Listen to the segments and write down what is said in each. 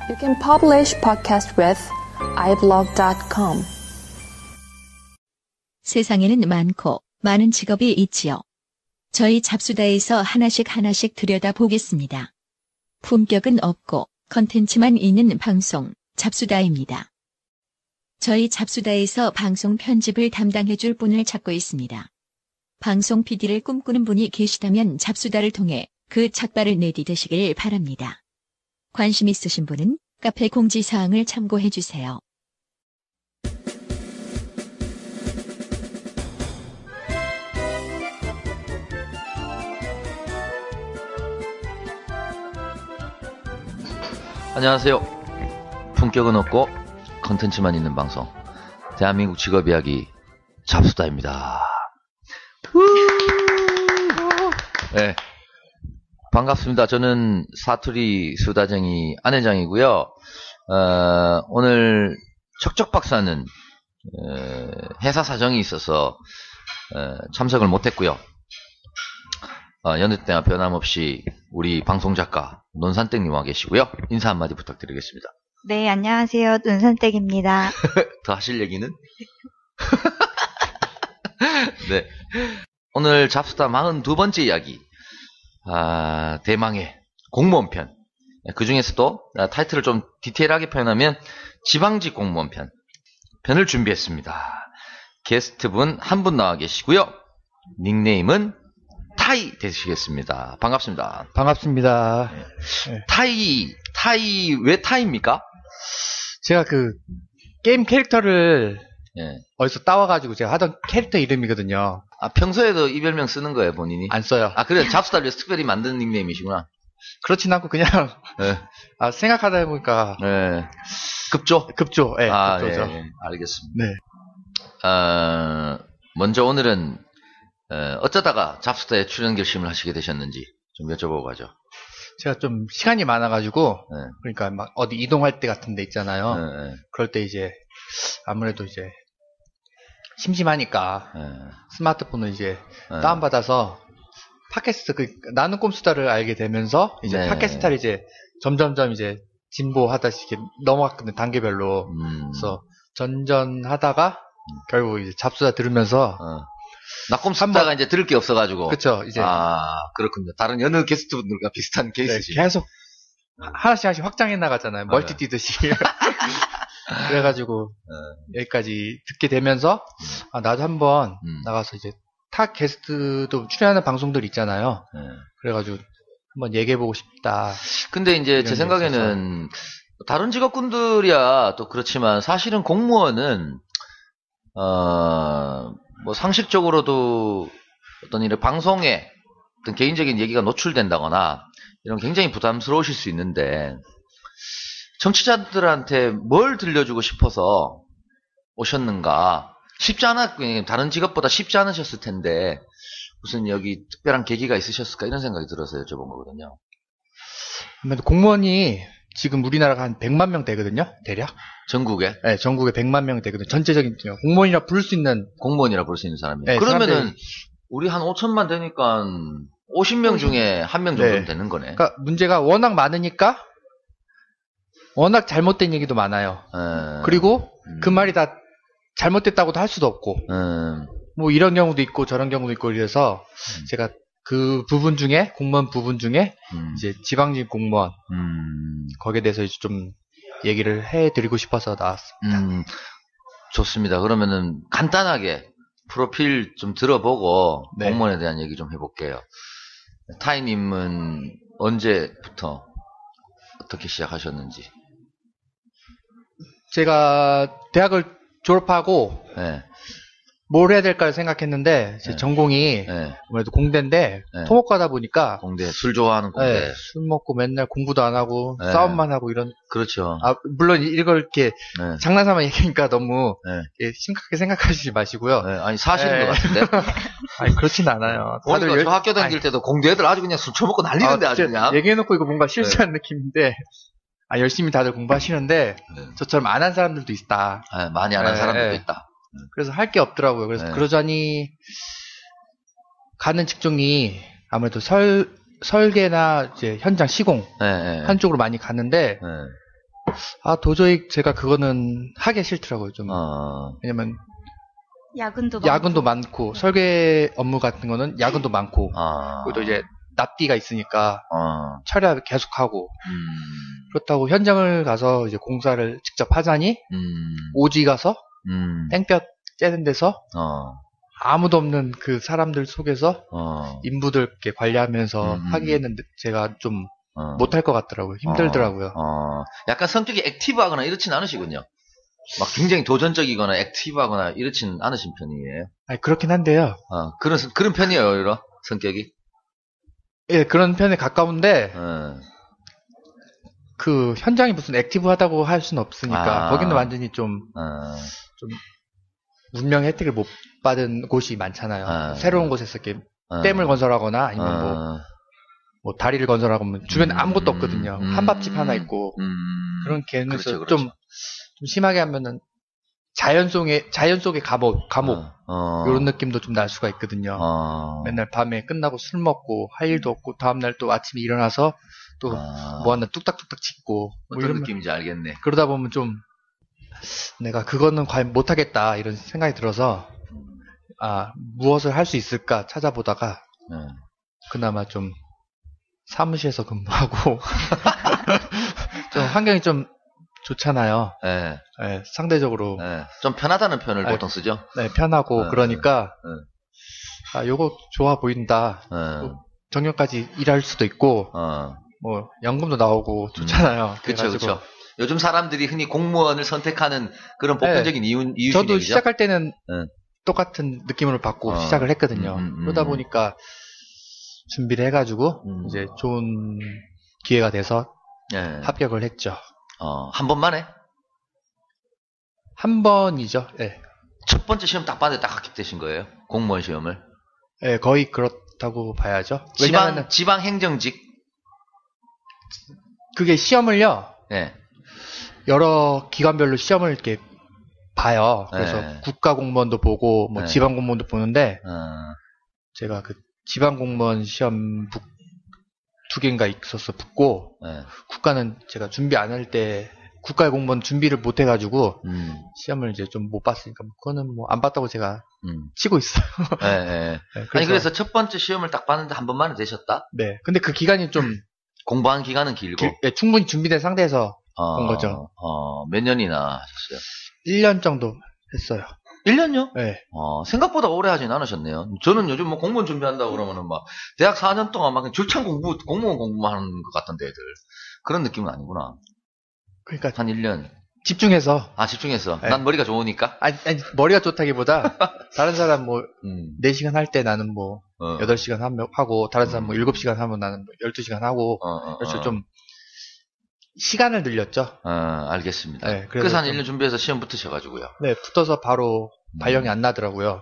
You can publish podcast with iblog.com. 세상에는 많고 많은 직업이 있지요. 저희 잡수다에서 하나씩 들여다보겠습니다. 품격은 없고 컨텐츠만 있는 방송 잡수다입니다. 저희 잡수다에서 방송 편집을 담당해줄 분을 찾고 있습니다. 방송 PD를 꿈꾸는 분이 계시다면 잡수다를 통해 그 첫발을 내디디시길 바랍니다. 관심 있으신 분은 카페 공지사항을 참고해주세요. 안녕하세요. 품격은 없고 컨텐츠만 있는 방송 대한민국 직업이야기 잡수다입니다. 네, 반갑습니다. 저는 사투리 수다쟁이 안회장이고요. 오늘 척척 박사는 회사 사정이 있어서 참석을 못했고요. 여느 때와 변함없이 우리 방송작가 논산댁님 와 계시고요. 인사 한마디 부탁드리겠습니다. 네, 안녕하세요. 논산댁입니다. 더 하실 얘기는? 네. 오늘 잡수다 42번째 이야기. 대망의 공무원 편. 그 중에서도 타이틀을 좀 디테일하게 표현하면 지방직 공무원 편을 준비했습니다. 게스트분 한 분 나와 계시고요. 닉네임은 타이 되시겠습니다. 반갑습니다. 반갑습니다. 네. 타이, 왜 타이입니까? 제가 그 게임 캐릭터를 네. 어디서 따와가지고 제가 하던 캐릭터 이름이거든요. 평소에도 이 별명 쓰는 거예요, 본인이? 안 써요. 그래, 잡수다를 위해서 특별히 만든 닉네임이시구나. 그렇진 않고 그냥 네. 생각하다 보니까 네. 급조? 급조, 예, 네, 급조죠. 네, 알겠습니다. 네. 먼저 오늘은 어쩌다가 잡수다에 출연 결심을 하시게 되셨는지 좀 여쭤보고 가죠. 제가 좀 시간이 많아가지고, 네. 그러니까 막 어디 이동할 때 같은 데 있잖아요. 네. 그럴 때 이제 아무래도 이제 심심하니까 스마트폰을 이제 다운받아서 팟캐스트, 나는 꼼수다를 알게 되면서 이제 네. 팟캐스트를 이제 점점점 이제 진보하다시피 넘어갔거든요, 단계별로. 그래서 전전하다가 결국 이제 잡수다 들으면서 나 꼼수다가 이제 들을 게 없어가지고. 그쵸, 이제. 그렇군요. 다른 여느 게스트분들과 비슷한 케이스지. 네, 계속 하나씩 확장해 나가잖아요. 멀티 뛰듯이. 그래가지고 여기까지 듣게 되면서 나도 한번 나가서 이제 타 게스트도 출연하는 방송들 있잖아요. 그래가지고 한번 얘기해보고 싶다. 근데 이제 제 생각에는 다른 직업군들이야 또 그렇지만 사실은 공무원은 뭐 상식적으로도 어떤 이런 방송에 어떤 개인적인 얘기가 노출된다거나 이런 굉장히 부담스러우실 수 있는데 청취자들한테 뭘 들려주고 싶어서 오셨는가? 쉽지 않았, 다른 직업보다 쉽지 않으셨을 텐데, 무슨 여기 특별한 계기가 있으셨을까? 이런 생각이 들어서 여쭤본 거거든요. 공무원이 지금 우리나라가 한 100만 명 되거든요? 대략? 전국에? 네, 전국에 100만 명 되거든요. 전체적인, 공무원이라 부를 수 있는. 공무원이라 부를 수 있는 사람이요. 네, 그러면은, 사람들이... 우리 한 5천만 되니까 50명 중에 1명 정도는 네. 되는 거네. 그러니까 문제가 워낙 많으니까, 워낙 잘못된 얘기도 많아요. 그리고 그 말이 다 잘못됐다고도 할 수도 없고, 뭐 이런 경우도 있고 저런 경우도 있고 이래서 제가 그 부분 중에, 공무원 부분 중에 이제 지방직 공무원, 거기에 대해서 이제 좀 얘기를 해드리고 싶어서 나왔습니다. 좋습니다. 그러면은 간단하게 프로필 좀 들어보고 네. 공무원에 대한 얘기 좀 해볼게요. 타이님은 언제부터 어떻게 시작하셨는지? 제가 대학을 졸업하고 네. 뭘 해야 될까 생각했는데 제 네. 전공이 네. 아무래도 공대인데 네. 토목과다 보니까 공대, 술 좋아하는 공대. 네, 술 먹고 맨날 공부도 안 하고 네. 싸움만 하고 이런. 그렇죠. 물론 이걸 이렇게 네. 장난삼아 얘기하니까 너무 네. 심각하게 생각하시지 마시고요. 네. 아니 사실인 네. 것 같은데. 아니 그렇진 않아요. 다들 저 학교 다닐 때도 공대 애들 아주 그냥 술 처먹고 난리는데 아주 그냥. 얘기해놓고 이거 뭔가 실수한 느낌인데 열심히 다들 공부하시는데 네. 저처럼 안 한 사람들도 있다. 네, 많이 안 한 네. 사람들도 있다. 그래서 할 게 없더라고요. 그래서 네. 그러자니 가는 직종이 아무래도 설계나 이제 현장 시공 네, 네. 한쪽으로 많이 가는데 네. 도저히 제가 그거는 하기 싫더라고요, 좀. 왜냐면, 야근도 많고, 설계 업무 같은 거는 야근도 많고, 그리고 또 이제 납기가 있으니까, 철야 계속하고, 그렇다고 현장을 가서 이제 공사를 직접 하자니, 오지 가서, 땡볕 쬐는 데서, 아무도 없는 그 사람들 속에서, 인부들 이렇게 관리하면서 하기에는 제가 좀, 못할 것 같더라고요. 힘들더라고요. 약간 성격이 액티브하거나 이렇진 않으시군요. 막 굉장히 도전적이거나 액티브하거나 이렇진 않으신 편이에요. 아니, 그렇긴 한데요. 그런 편이에요, 오히려 성격이. 예, 그런 편에 가까운데, 그 현장이 무슨 액티브하다고 할 수는 없으니까 거기는 완전히 좀 문명의 혜택을 못 받은 곳이 많잖아요. 새로운 곳에서 이렇게 댐을 건설하거나 아니면 뭐 다리를 건설하고 주변에 아무것도 없거든요. 한밥집 하나 있고 그런 개념에서 그렇죠. 좀 심하게 하면은 자연 속의 감옥 이런 느낌도 좀 날 수가 있거든요. 맨날 밤에 끝나고 술 먹고 할 일도 없고 다음날 또 아침에 일어나서 또 뭐 하나 뚝딱뚝딱 짓고 뭐 어떤 느낌인지 알겠네. 그러다 보면 좀 내가 그거는 과연 못하겠다 이런 생각이 들어서 무엇을 할 수 있을까 찾아보다가 그나마 좀 사무실에서 근무하고 좀 환경이 좀 좋잖아요. 네. 네, 상대적으로 좀 편하다는 표현을 보통 쓰죠. 네, 편하고 그러니까 요거 좋아 보인다. 정년까지 일할 수도 있고 뭐 연금도 나오고 좋잖아요. 그렇죠. 요즘 사람들이 흔히 공무원을 선택하는 그런 보편적인 이유 저도 시작할 때는 똑같은 느낌으로 받고 시작을 했거든요. 그러다 보니까 준비를 해가지고 이제 좋은 기회가 돼서 합격을 했죠. 한 번만에? 한 번이죠. 네. 첫 번째 시험 딱 봤는데 딱 합격되신 거예요? 공무원 시험을? 네, 거의 그렇다고 봐야죠. 지방 행정직? 그게 시험을요. 네. 여러 기관별로 시험을 이렇게 봐요. 그래서 국가공무원도 보고 뭐 지방공무원도 보는데 제가 그 지방공무원 시험 두 개인가 있어서 붙고 국가는 제가 준비 안 할 때 국가의 공무원 준비를 못 해가지고 시험을 이제 좀 못 봤으니까 그거는 뭐 안 봤다고 제가 치고 있어요. 네. 그래서 첫 번째 시험을 딱 봤는데 한 번만에 되셨다? 네. 근데 그 기간이 좀 공부한 기간은 길고 충분히 준비된 상태에서 본 거죠. 몇 년이나 하셨어요? 1년 정도 했어요. 1년요? 네. 생각보다 오래 하진 않으셨네요. 저는 요즘 뭐 공무원 준비한다고 그러면은 막 대학 4년 동안 막 줄창 공무원 공부만 하는 것 같던데 애들. 그런 느낌은 아니구나. 그러니까 한 1년. 집중해서. 집중해서. 네. 난 머리가 좋으니까? 아니, 머리가 좋다기보다 다른 사람 뭐 4시간 할 때 나는 뭐 8시간 하고 다른 사람 뭐 7시간 하면 나는 뭐 12시간 하고 그래서 좀 시간을 늘렸죠. 알겠습니다. 네, 그래서 한 1년 준비해서 시험 붙으셔가지고요. 네, 붙어서 바로 발령이 안 나더라고요.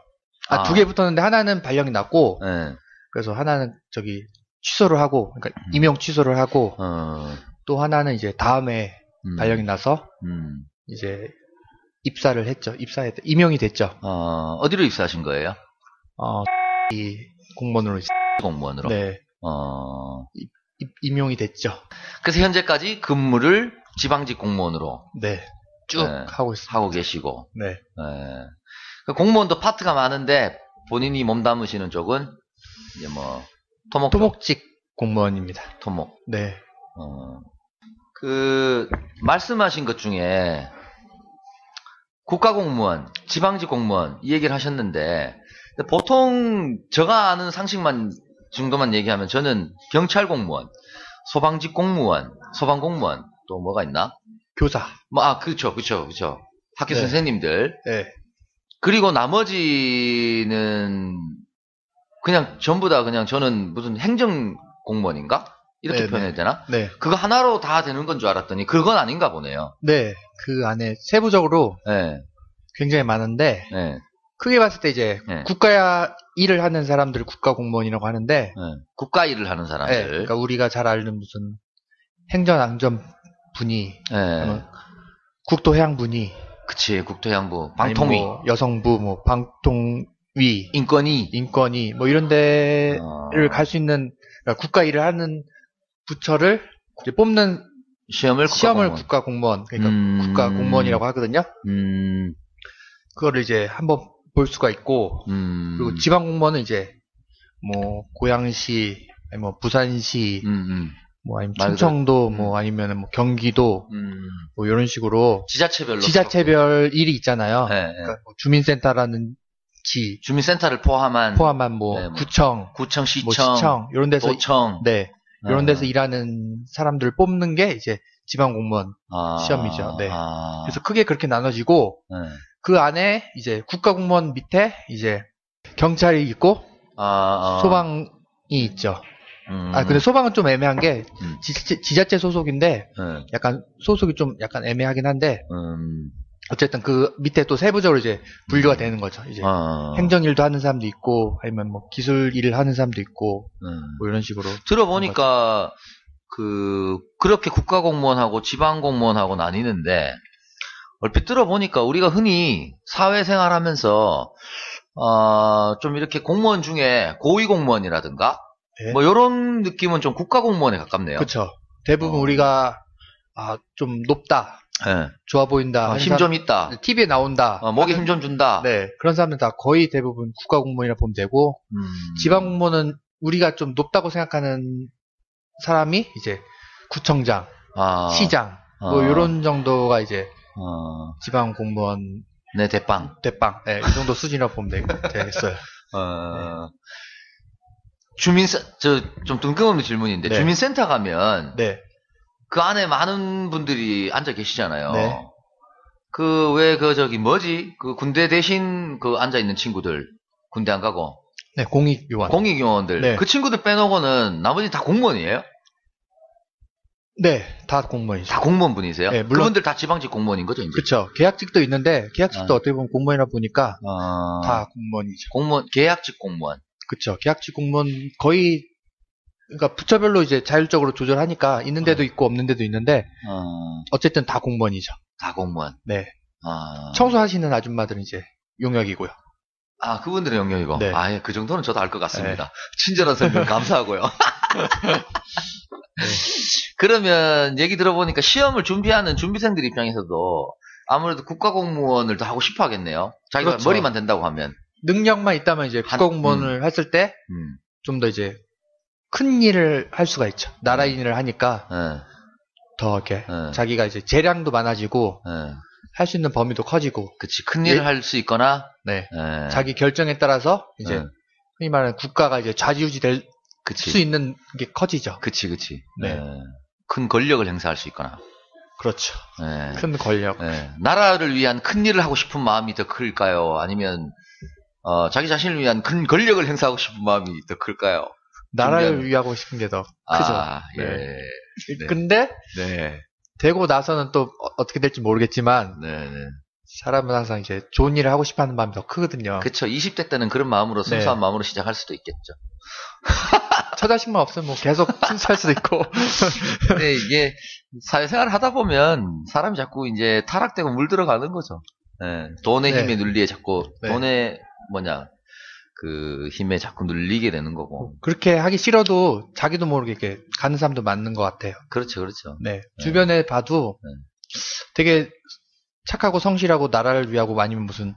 2개 붙었는데 하나는 발령이 났고, 그래서 하나는 취소를 하고, 그러니까 임용 취소를 하고, 또 하나는 이제 다음에 발령이 나서, 이제 입사를 했죠. 임용이 됐죠. 어디로 입사하신 거예요? 이 공무원으로. 공무원으로? 네. 임용이 됐죠. 그래서 현재까지 근무를 지방직 공무원으로 쭉 하고 있습니다. 하고 계시고. 네. 공무원도 파트가 많은데 본인이 몸담으시는 쪽은 이제 뭐 토목직 공무원입니다. 토목. 네. 그 말씀하신 것 중에 국가공무원, 지방직 공무원 이 얘기를 하셨는데 보통 제가 아는 상식만 정도만 얘기하면 저는 경찰 공무원, 소방직 공무원, 소방공무원 또 뭐가 있나? 교사. 그렇죠. 학교 선생님들. 네. 그리고 나머지는 그냥 전부 다 그냥 저는 무슨 행정 공무원인가? 이렇게 표현해야 되나? 네. 그거 하나로 다 되는 건 줄 알았더니 그건 아닌가 보네요. 네. 그 안에 세부적으로 굉장히 많은데 크게 봤을 때 이제 국가 일을 하는 사람들 국가공무원이라고 하는데 국가 일을 하는 사람들. 그러니까 우리가 잘 아는 무슨 행정안전분위, 국토해양분위, 그치 국토해양부, 방통위, 뭐 여성부, 뭐 방통위, 인권위 뭐 이런 데를 갈 수 있는 그러니까 국가 일을 하는 부처를 이제 뽑는 시험을 국가 공무원, 그러니까 국가 공무원이라고 하거든요. 그거를 이제 한번 볼 수가 있고, 그리고 지방 공무원은 이제 뭐 고양시, 아니 뭐 부산시, 뭐 아니면 충청도, 뭐 아니면 뭐 경기도, 뭐 이런 식으로 지자체별 일이 있잖아요. 네, 그러니까 뭐 주민센터라는 주민센터를 포함한 뭐 네, 구청, 시청, 뭐 시청 이런 데서 도청, 네, 이런 데서 일하는 사람들을 뽑는 게 이제 지방 공무원 시험이죠. 네. 그래서 크게 그렇게 나눠지고 그 안에 이제 국가 공무원 밑에 이제 경찰이 있고 소방이 있죠. 근데 소방은 좀 애매한 게 지자체 소속인데 약간 소속이 좀 약간 애매하긴 한데 어쨌든 그 밑에 또 세부적으로 이제 분류가 되는 거죠. 이제 행정일도 하는 사람도 있고 아니면 뭐 기술 일을 하는 사람도 있고 뭐 이런 식으로 들어보니까 그렇게 국가 공무원하고 지방 공무원하고 나뉘는데 얼핏 들어보니까 우리가 흔히 사회생활하면서 좀 이렇게 공무원 중에 고위 공무원이라든가 네. 뭐 이런 느낌은 좀 국가 공무원에 가깝네요. 그렇죠. 대부분 우리가 좀 높다. 네. 좋아 보인다. 힘 좀 있다. TV에 나온다. 목에 힘 좀 준다. 네. 그런 사람들 다 거의 대부분 국가 공무원이라 보면 되고, 지방 공무원은 우리가 좀 높다고 생각하는 사람이 이제 구청장, 시장, 뭐 이런 정도가 이제 지방 공무원 네, 대빵. 네, 이 정도 수준이라고 보면 되겠어요. 좀 뜬금없는 질문인데, 네. 주민센터 가면, 네. 그 안에 많은 분들이 앉아 계시잖아요. 네. 그 군대 대신 앉아 있는 친구들, 군대 안 가고. 네, 공익요원. 공익요원들. 네. 그 친구들 빼놓고는 나머지 다 공무원이에요? 네, 다 공무원이죠. 다 공무원 분이세요? 네, 물론. 그분들 다 지방직 공무원인 거죠, 이제? 그쵸. 계약직도 있는데, 계약직도 어떻게 보면 공무원이라 보니까, 다 공무원이죠. 계약직 공무원. 그쵸. 계약직 공무원 거의, 그러니까 부처별로 이제 자율적으로 조절하니까 있는 데도 있고 없는 데도 있는데 어쨌든 다 공무원이죠. 다 공무원. 네. 청소하시는 아줌마들은 이제 용역이고요. 그분들은 용역이고. 네. 그 정도는 저도 알 것 같습니다. 네. 친절한 설명 감사하고요. 네. 그러면 얘기 들어보니까 시험을 준비하는 준비생들 입장에서도 아무래도 국가공무원을 더 하고 싶어 하겠네요. 자기가 그렇죠. 머리만 된다고 하면. 능력만 있다면 이제 국가공무원을 했을 때 좀 더 이제 큰 일을 할 수가 있죠. 나라 일을 하니까 더 이렇게 자기가 이제 재량도 많아지고 할 수 있는 범위도 커지고. 그치. 큰 일을 할 수 있거나. 네. 자기 결정에 따라서 이제 흔히 말하는 국가가 이제 좌지우지 될 수 있는 게 커지죠. 그치. 네. 큰 권력을 행사할 수 있거나. 그렇죠. 네. 큰 권력. 네. 나라를 위한 큰 일을 하고 싶은 마음이 더 클까요? 아니면 자기 자신을 위한 큰 권력을 행사하고 싶은 마음이 더 클까요? 나라를 위하고 싶은 게 더 크죠. 예. 네. 근데 네. 되고 나서는 또 어떻게 될지 모르겠지만 사람은 항상 이제 좋은 일을 하고 싶어하는 마음이 더 크거든요. 그렇죠. 20대 때는 그런 마음으로 순수한 마음으로 시작할 수도 있겠죠. 처자식만 없으면 뭐 계속 순수할 수도 있고. 근데 이게 사회생활 하다 보면 사람이 자꾸 이제 타락되고 물들어가는 거죠. 네. 돈의 힘에 눌리에 자꾸 돈의 그 힘에 자꾸 눌리게 되는 거고. 그렇게 하기 싫어도 자기도 모르게 이렇게 가는 사람도 많은 것 같아요. 그렇죠. 네. 주변에 봐도 되게 착하고 성실하고 나라를 위하고 아니면 무슨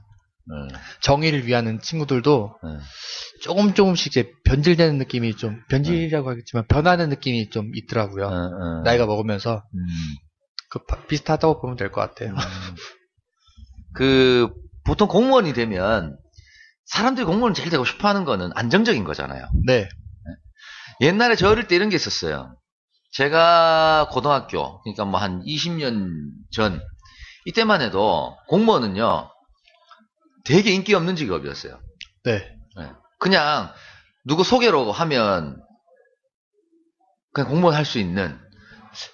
정의를 위하는 친구들도 조금씩 이제 변질되는 느낌이 좀, 변질이라고 하겠지만 변하는 느낌이 좀 있더라고요. 나이가 먹으면서. 비슷하다고 보면 될 것 같아요. 보통 공무원이 되면 사람들이 공무원을 제일 되고 싶어 하는 거는 안정적인 거잖아요. 네. 옛날에 저 어릴 때 이런 게 있었어요. 제가 고등학교, 그러니까 뭐 한 20년 전, 이때만 해도 공무원은요, 되게 인기 없는 직업이었어요. 네. 그냥 누구 소개로 하면 그냥 공무원 할 수 있는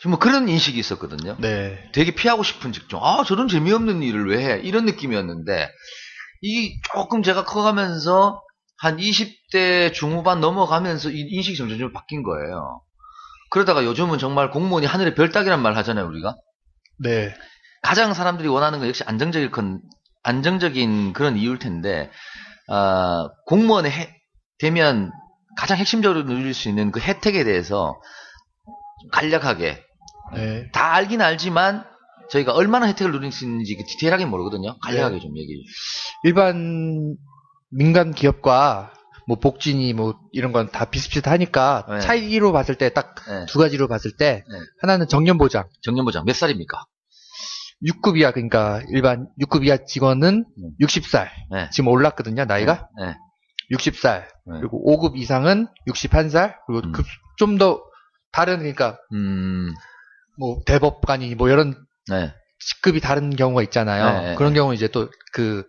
뭐 그런 인식이 있었거든요. 네. 되게 피하고 싶은 직종. 저런 재미없는 일을 왜 해? 이런 느낌이었는데 이 조금 제가 커가면서 한 20대 중후반 넘어가면서 이 인식이 점점 바뀐 거예요. 그러다가 요즘은 정말 공무원이 하늘의 별 따기란 말 하잖아요, 우리가. 네. 가장 사람들이 원하는 건 역시 안정적인 그런 이유일 텐데, 공무원에 되면 가장 핵심적으로 누릴 수 있는 그 혜택에 대해서 간략하게 네. 다 알긴 알지만 저희가 얼마나 혜택을 누릴 수 있는지 디테일하게 모르거든요. 간략하게 좀 얘기해 주시죠. 일반 민간 기업과 뭐 복지니 뭐 이런 건 다 비슷비슷하니까 네. 차이로 봤을 때 딱 두 네. 가지로 봤을 때 네. 하나는 정년보장. 정년보장 몇 살입니까? 6급 이하 그러니까 일반 6급 이하 직원은 60살. 네. 지금 올랐거든요, 나이가. 네. 60살. 네. 그리고 5급 이상은 61살. 그리고 좀 더 다른 그러니까 뭐 대법관이 뭐 이런 네. 직급이 다른 경우가 있잖아요. 네. 그런 경우는 이제 또 그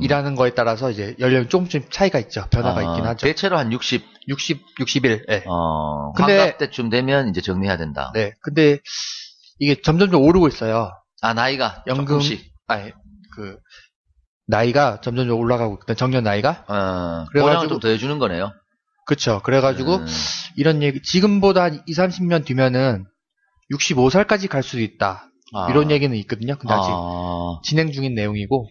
일하는 거에 따라서 이제 연령이 조금씩 차이가 있죠. 변화가 있긴 하죠. 대체로 한 60, 61. 네. 근데 환갑 때쯤 되면 이제 정리해야 된다. 네. 근데 이게 점점 오르고 있어요. 아, 나이가 연금 조금씩. 아니 그 나이가 점점 올라가고 있거든. 정년 나이가. 보장을 좀 더 해주는 거네요. 그렇죠. 그래가지고 이런 얘기 지금보다 한 2, 30년 뒤면은 65살까지 갈 수도 있다. 이런 얘기는 있거든요. 근데 아직 진행 중인 내용이고.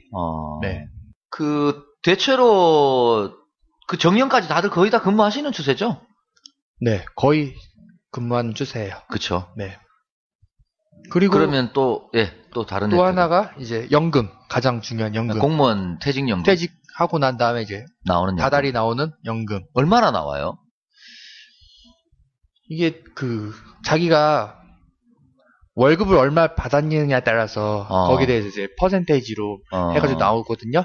네. 그 대체로 그 정년까지 다들 거의 다 근무하시는 추세죠? 네, 거의 근무하는 추세예요. 그렇죠. 네. 그리고 그러면 또 다른 또 하나가 이제 연금, 가장 중요한 연금. 공무원 퇴직연금. 퇴직하고 난 다음에 이제 나오는 다달이 나오는 연금. 얼마나 나와요? 이게 그 자기가 월급을 얼마 받았느냐에 따라서 거기에 대해서 이제 퍼센테이지로 해가지고 나오거든요.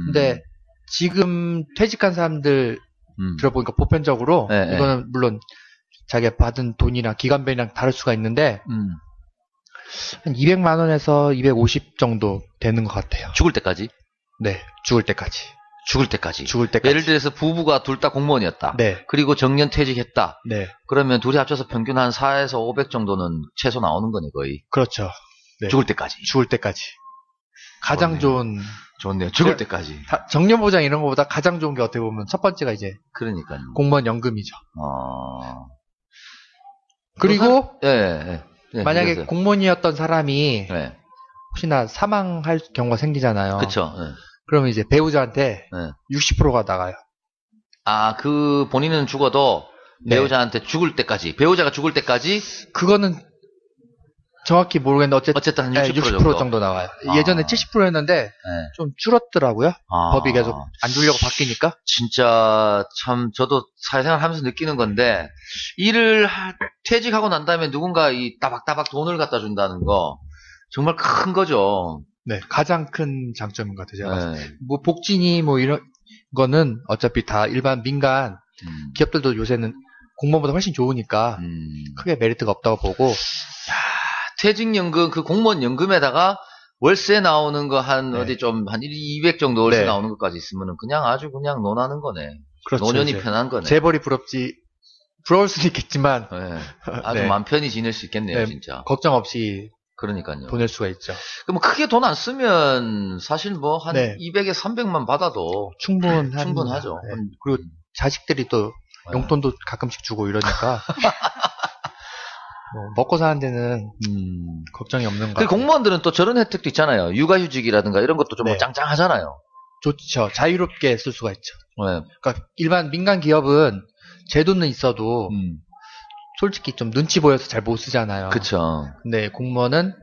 근데 지금 퇴직한 사람들 들어보니까 보편적으로 이거는 물론 자기가 받은 돈이랑 기간별이랑 다를 수가 있는데 한 200만 원에서 250 정도 되는 것 같아요. 죽을 때까지? 네, 죽을 때까지. 죽을 때까지. 예를 들어서 부부가 둘 다 공무원이었다. 네. 그리고 정년 퇴직했다. 네. 그러면 둘이 합쳐서 평균 한 4에서 500 정도는 최소 나오는 거네, 거의. 그렇죠. 네. 죽을 때까지. 죽을 때까지. 가장 좋네요. 죽을 때까지. 정년보장 이런 거보다 가장 좋은 게 어떻게 보면 첫 번째가 이제 그러니까요. 공무원 연금이죠. 그리고 만약에 그래서. 공무원이었던 사람이 혹시나 사망할 경우가 생기잖아요. 그렇죠. 그러면 이제 배우자한테 60%가 나가요. 그 본인은 죽어도 배우자한테 죽을 때까지, 배우자가 죽을 때까지? 그거는 정확히 모르겠는데 어쨌든 한 60% 정도 나와요. 예전에 70%였는데 좀 줄었더라고요. 법이 계속 안 주려고 바뀌니까. 진짜 참 저도 사회생활 하면서 느끼는 건데 퇴직하고 난 다음에 누군가 이 따박따박 돈을 갖다 준다는 거 정말 큰 거죠. 네, 가장 큰 장점인 것 같아요. 제가 봤을 때. 뭐 복지니 뭐 이런 거는 어차피 다 일반 민간 기업들도 요새는 공무원보다 훨씬 좋으니까 크게 메리트가 없다고 보고. 퇴직연금 그 공무원 연금에다가 월세 나오는 거 한 어디 좀 한 200 정도 월세 나오는 것까지 있으면은 그냥 아주 그냥 논하는 거네. 그렇죠, 노년이 편한 거네. 재벌이 부러울 수는 있겠지만 아주 마음 편히 지낼 수 있겠네요, 진짜. 걱정 없이 그러니까요. 보낼 수가 있죠. 그럼 크게 돈 안 쓰면 사실 뭐 한 200에 300만 받아도 충분하죠. 그리고 자식들이 또 용돈도 가끔씩 주고 이러니까 먹고 사는 데는 걱정이 없는 거 같아요. 공무원들은 또 저런 혜택도 있잖아요. 육아휴직이라든가 이런 것도 좀 짱짱하잖아요. 좋죠. 자유롭게 쓸 수가 있죠. 그러니까 일반 민간 기업은 제도는 있어도 솔직히 좀 눈치 보여서 잘 못 쓰잖아요. 그렇죠. 근데 공무원은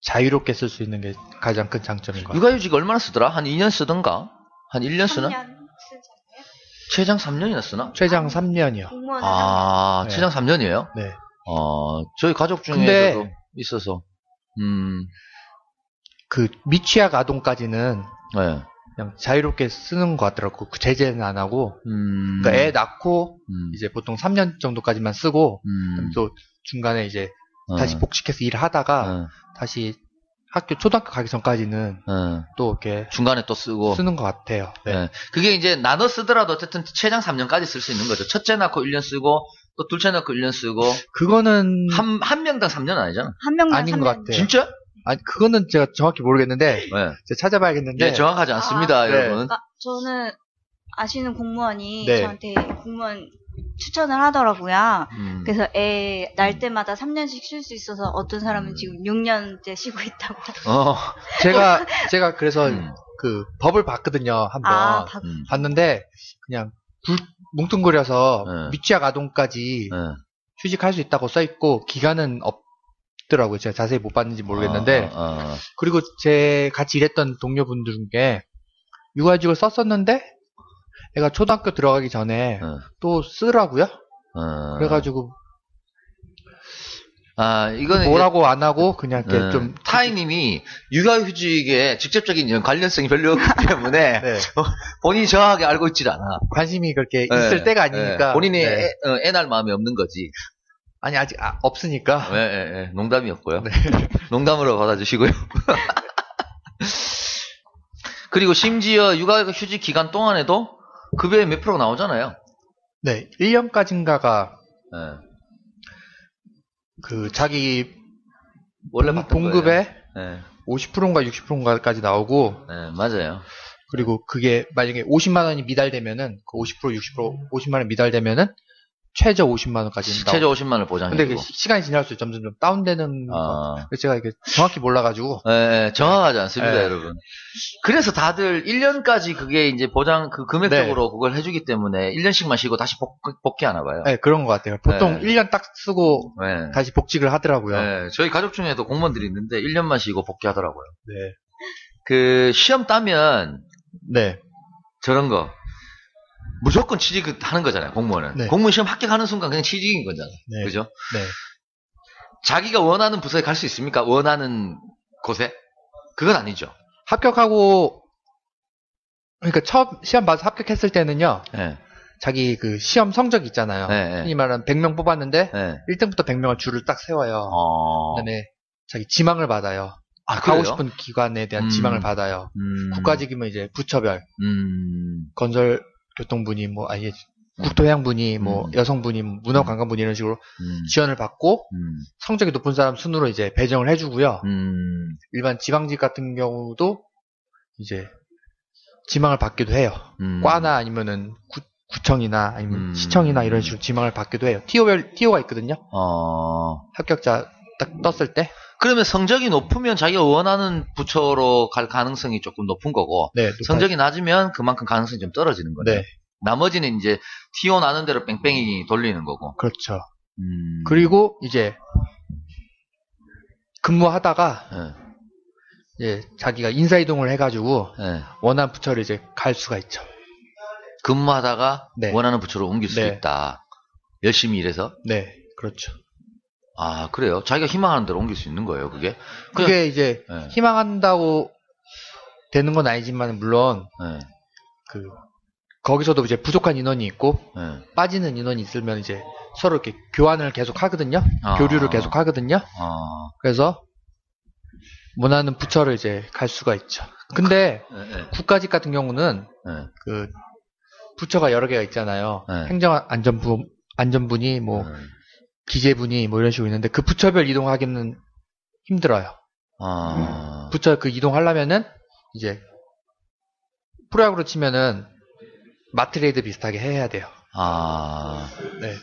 자유롭게 쓸 수 있는 게 가장 큰 장점인 것 같아요. 육아휴직 얼마나 쓰더라? 한 2년 쓰던가? 한 1년 쓰나? 3년 최장 3년이나 쓰나? 최장 3년이요. 최장 3년이에요? 네. 저희 가족 중에서도 있어서. 그 미취학 아동까지는 그냥 자유롭게 쓰는 것 같더라고. 그 제재는 안 하고. 그러니까 애 낳고 이제 보통 3년 정도까지만 쓰고 또 중간에 이제 다시 복직해서 일을 하다가 다시 초등학교 가기 전까지는 또 이렇게 중간에 또 쓰는 것 같아요. 네. 그게 이제 나눠 쓰더라도 어쨌든 최장 3년까지 쓸 수 있는 거죠. 첫째 낳고 1년 쓰고 또 둘째 낳고 1년 쓰고. 그거는 한 명당 3년 아니잖아. 한 명당 아닌 3년. 것 같아요. 진짜? 아니 그거는 제가 정확히 모르겠는데 제가 찾아봐야겠는데. 정확하지 않습니다, 여러분. 그러니까 저는 아시는 공무원이 네. 저한테 공무원 추천을 하더라고요. 그래서 애 날 때마다 3년씩 쉴 수 있어서 어떤 사람은 지금 6년째 쉬고 있다고. 제가 그래서 그 법을 봤거든요. 한번 봤는데 그냥 뭉뚱그려서 미취학 아동까지 휴직할 수 있다고 써있고 기간은 없더라고요. 제가 자세히 못 봤는지 모르겠는데 그리고 제 같이 일했던 동료분들 중에 육아휴직을 썼었는데 애가 초등학교 들어가기 전에 또 쓰더라고요. 그래가지고 이거는 뭐라고 안 하고 그냥 이렇게 좀 타이님이 육아휴직에 직접적인 이런 관련성이 별로 없기 때문에 네. 본인이 정확하게 알고 있질 않아. 관심이 그렇게 있을 때가 아니니까 본인이 애 낳을 마음이 없는 거지. 아니 아직 없으니까. 네. 농담이었고요. 네. 농담으로 받아주시고요. 그리고 심지어 육아휴직 기간 동안에도 급여의 몇 프로가 나오잖아요. 네, 1년까지인가가 그 자기 원래 봉급의 50%인가 60%인가까지 나오고 맞아요. 그리고 그게 만약에 50만 원이 미달되면은 그 50% 60% 50만 원 미달되면은 최저 50만 원까지 나오고. 최저 50만 원을 보장해주고. 근데 그 시간이 지날수록 점점 좀 다운되는 거. 그래서 제가 이게 정확히 몰라가지고. 네, 정확하지 않습니다, 여러분. 그래서 다들 1년까지 그게 이제 보장, 그 금액적으로 그걸 해주기 때문에 1년씩만 쉬고 다시 복귀하나 봐요. 네, 그런 것 같아요. 보통 1년 딱 쓰고 다시 복직을 하더라고요. 네, 저희 가족 중에도 공무원들이 있는데 1년만 쉬고 복귀하더라고요. 네. 그 시험 따면 저런 거. 무조건 취직하는 거잖아요, 공무원은. 네. 공무원 시험 합격하는 순간 그냥 취직인 거잖아요. 네. 그죠? 네. 자기가 원하는 부서에 갈 수 있습니까? 원하는 곳에? 그건 아니죠. 합격하고, 그러니까 처음 시험 봐서 합격했을 때는요, 자기 그 시험 성적 있잖아요. 흔히 말하는 100명 뽑았는데, 1등부터 100명을 줄을 딱 세워요. 그 다음에 자기 지망을 받아요. 가고 싶은 기관에 대한 지망을 받아요. 국가직이면 이제 부처별, 건설, 교통분이 국토해양분이 여성분이 문화관광분이 이런 식으로 지원을 받고 성적이 높은 사람 순으로 이제 배정을 해주고요. 일반 지방직 같은 경우도 이제 지망을 받기도 해요. 과나 아니면은 구청이나 아니면 시청이나 이런 식으로 지망을 받기도 해요. 티오가 있거든요. 합격자 딱 떴을 때. 그러면 성적이 높으면 자기가 원하는 부처로 갈 가능성이 조금 높은 거고, 성적이 낮으면 그만큼 가능성이 좀 떨어지는 거네요. 나머지는 이제 티오 나는 대로 뺑뺑이 돌리는 거고. 그렇죠. 그리고 이제 근무하다가 이제 자기가 인사이동을 해가지고 원하는 부처를 이제 갈 수가 있죠. 근무하다가 원하는 부처로 옮길 수 있다. 열심히 일해서. 네, 그렇죠. 아, 그래요? 자기가 희망하는 대로 옮길 수 있는 거예요, 그게? 그게 이제 희망한다고 되는 건 아니지만 물론 거기서도 이제 부족한 인원이 있고 빠지는 인원이 있으면 이제 서로 이렇게 교환을 계속 하거든요. 교류를 계속 하거든요. 그래서 원하는 부처를 이제 갈 수가 있죠. 근데 국가직 같은 경우는 그 부처가 여러 개가 있잖아요. 행정안전분이 기재분이 이런 식으로 있는데 그 부처별 이동하기는 힘들어요. 부처 그 이동하려면은 이제 프로야구로 치면은 마트레이드 비슷하게 해야 돼요. 네.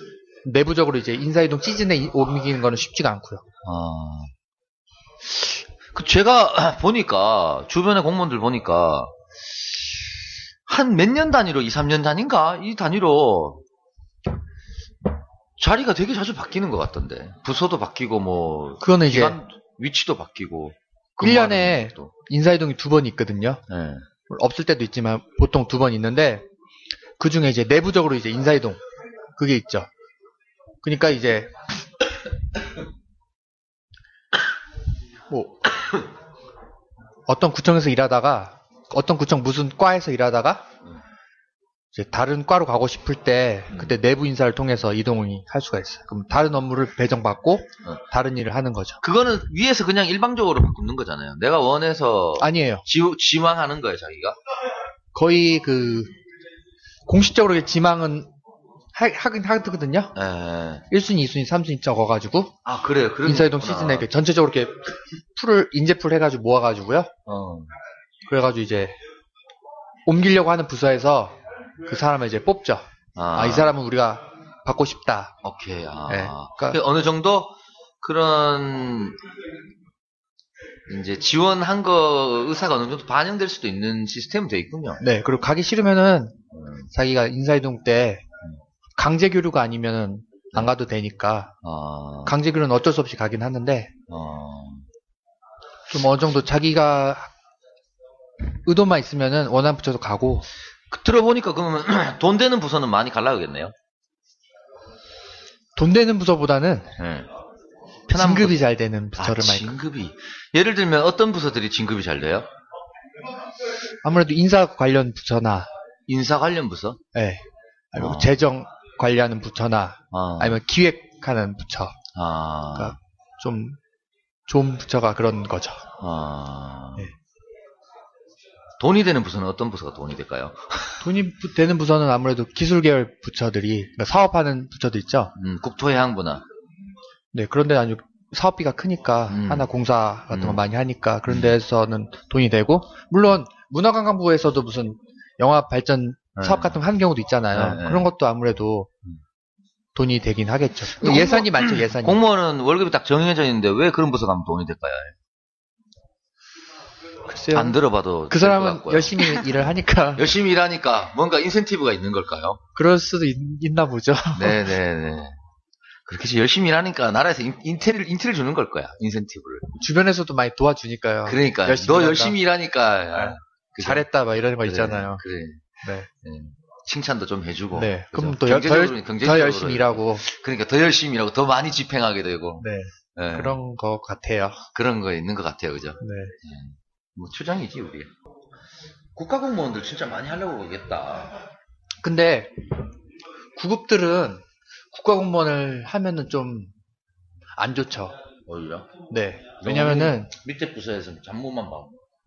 내부적으로 이제 인사이동 시즌에 옮기는 거는 쉽지가 않고요. 제가 보니까 주변의 공무원들 보니까 한 몇 년 단위로 2, 3년 단위인가 이 단위로 자리가 되게 자주 바뀌는 것 같던데. 부서도 바뀌고 그거는 이제 위치도 바뀌고 1년에 인사이동이 2번 있거든요. 없을 때도 있지만 보통 2번 있는데 그 중에 이제 내부적으로 이제 인사이동 그게 있죠. 그러니까 이제 어떤 구청에서 일하다가 어떤 구청 무슨 과에서 일하다가 이제 다른 과로 가고 싶을 때 그때 내부 인사를 통해서 이동을 할 수가 있어요. 그럼 다른 업무를 배정받고 다른 일을 하는 거죠. 그거는 위에서 그냥 일방적으로 바꾸는 거잖아요. 내가 원해서 아니에요. 지망하는 거예요, 자기가. 거의 그 공식적으로 지망은 하긴 하거든요. 1순위, 2순위, 3순위 적어가지고. 그래요. 인사이동 시즌에 이렇게 전체적으로 이렇게 인재풀 해가지고 모아가지고요. 그래가지고 이제 옮기려고 하는 부서에서 그 사람을 이제 뽑죠. 이 사람은 우리가 받고 싶다. 오케이. 네, 그러니까 어느 정도 그런 이제 지원한 거 의사가 어느 정도 반영될 수도 있는 시스템이 돼 있군요. 네, 그리고 가기 싫으면은 자기가 인사이동 때 강제 교류가 아니면은 안 가도 되니까 강제교류는 어쩔 수 없이 가긴 하는데 좀 어느 정도 자기가 의도만 있으면은 원하는 부처도 가고. 들어보니까 그러면 돈 되는 부서는 많이 갈라야겠네요. 돈 되는 부서보다는 진급이 부서. 잘 되는 부서를 많이. 진급이. 예를 들면 어떤 부서들이 진급이 잘 돼요? 아무래도 인사 관련 부서나. 인사 관련 부서? 네. 아니면 재정 관리하는 부처나 아니면 기획하는 부처. 그러니까 좀 좋은 부처가 그런 거죠. 네. 돈이 되는 부서는 어떤 부서가 돈이 될까요? 돈이 되는 부서는 아무래도 기술 계열 부처들이, 그러니까 사업하는 부처들 있죠. 국토해양부나. 네, 그런 데는 아주 사업비가 크니까 하나 공사 같은 거 많이 하니까 그런 데에서는 돈이 되고, 물론 문화관광부에서도 무슨 영화 발전 사업 같은 거 하는 경우도 있잖아요. 그런 것도 아무래도 돈이 되긴 하겠죠. 예산이 많죠, 예산이. 공무원은 월급이 딱 정해져 있는데 왜 그런 부서 가면 돈이 될까요? 글쎄요. 안 들어봐도 그 사람은 열심히 일을 하니까. 열심히 일하니까 뭔가 인센티브가 있는 걸까요? 그럴 수도 있나 보죠. 네네네. 그렇게 열심히 일하니까 나라에서 인테를 주는 걸 거야, 인센티브를. 주변에서도 많이 도와주니까요. 그러니까 너 열심히 일하니까 잘했다 막 이런 거 있잖아요. 그래. 네. 칭찬도 좀 해주고. 네. 그럼 또 더 열심히 일하고. 그러니까 더 열심히 일하고 더 많이 집행하게 되고. 네. 그런 거 같아요. 그런 거 있는 것 같아요, 그죠? 네. 뭐 추정이지 우리. 국가공무원들 진짜 많이 하려고 그러겠다. 근데 구급들은 국가공무원을 하면은 좀 안 좋죠. 오히려? 네. 왜냐면은 밑에 부서에서 잡무만 봐.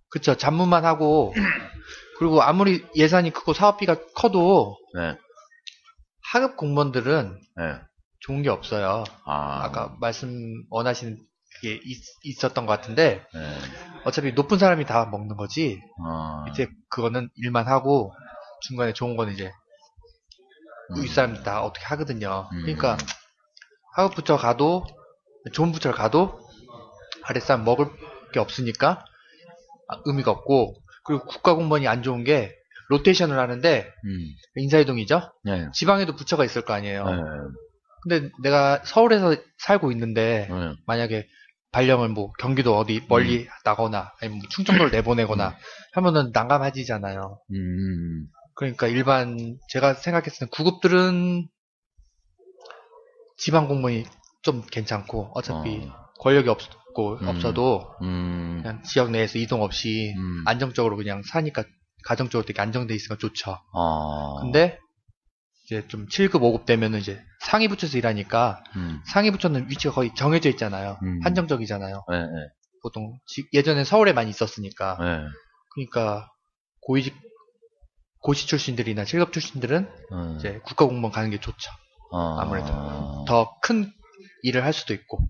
그쵸. 잡무만 하고 그리고 아무리 예산이 크고 사업비가 커도 하급 공무원들은 좋은 게 없어요. 아까 말씀 원하시는 게 있었던 것 같은데 어차피 높은 사람이 다 먹는 거지. 이제 그거는 일만 하고 중간에 좋은 거는 이제 윗사람들 다 어떻게 하거든요. 그러니까 하급 부처 가도 좋은 부처를 가도 아랫사람 먹을 게 없으니까 의미가 없고, 그리고 국가공무원이 안 좋은 게 로테이션을 하는데 인사이동이죠. 지방에도 부처가 있을 거 아니에요. 근데 내가 서울에서 살고 있는데 만약에 발령을 뭐 경기도 어디 멀리 나거나 아니면 뭐 충청도를 내보내거나 하면은 난감해지잖아요. 그러니까 일반 제가 생각했을 때 구급들은 지방 공무원이 좀 괜찮고 어차피 권력이 없어도 그냥 지역 내에서 이동 없이 안정적으로 그냥 사니까 가정적으로 되게 안정돼 있으니까 좋죠. 근데 이제 좀 7급, 5급 되면은 이제 상위 부처에서 일하니까 상위 부처는 위치가 거의 정해져 있잖아요. 한정적이잖아요. 보통 예전에 서울에 많이 있었으니까. 그러니까 고시 출신들이나 7급 출신들은 이제 국가공무원 가는 게 좋죠. 아무래도 더 큰 일을 할 수도 있고.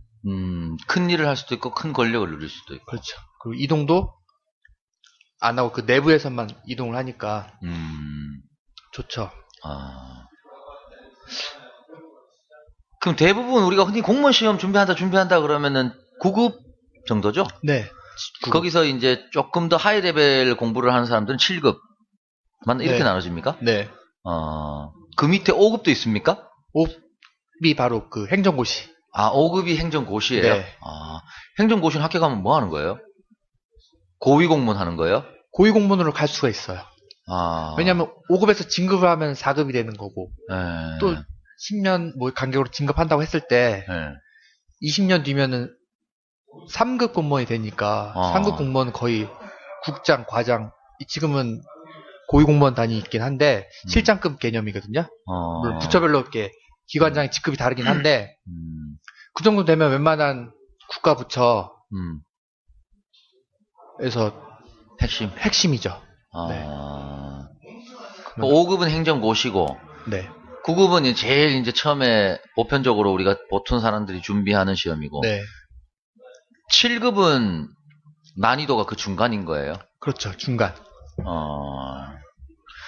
큰 일을 할 수도 있고 큰 권력을 누릴 수도 있고. 그렇죠. 그리고 이동도 안 하고 그 내부에서만 이동을 하니까 좋죠. 그럼 대부분 우리가 흔히 공무원 시험 준비한다 그러면은 9급 정도죠? 네. 9급. 거기서 이제 조금 더 하이 레벨 공부를 하는 사람들은 7급만 이렇게 나눠집니까? 네. 그 밑에 5급도 있습니까? 5급이 바로 그 행정고시. 5급이 행정고시예요? 네. 행정고시는 합격하면 뭐 하는 거예요? 고위공무원 하는 거예요? 고위공무원으로 갈 수가 있어요. 왜냐면 5급에서 진급을 하면 4급이 되는 거고 또 10년 뭐 간격으로 진급한다고 했을 때 20년 뒤면은 3급 공무원이 되니까 3급 공무원은 거의 국장, 과장, 지금은 고위공무원 단위 있긴 한데 실장급 개념이거든요. 물론 부처별로 이렇게 기관장의 직급이 다르긴 한데 그 정도 되면 웬만한 국가 부처에서 핵심이죠. 네. 5급은 행정고시고, 네. 9급은 제일 이제 처음에 보편적으로 우리가 보통 사람들이 준비하는 시험이고, 네. 7급은 난이도가 그 중간인 거예요. 그렇죠, 중간.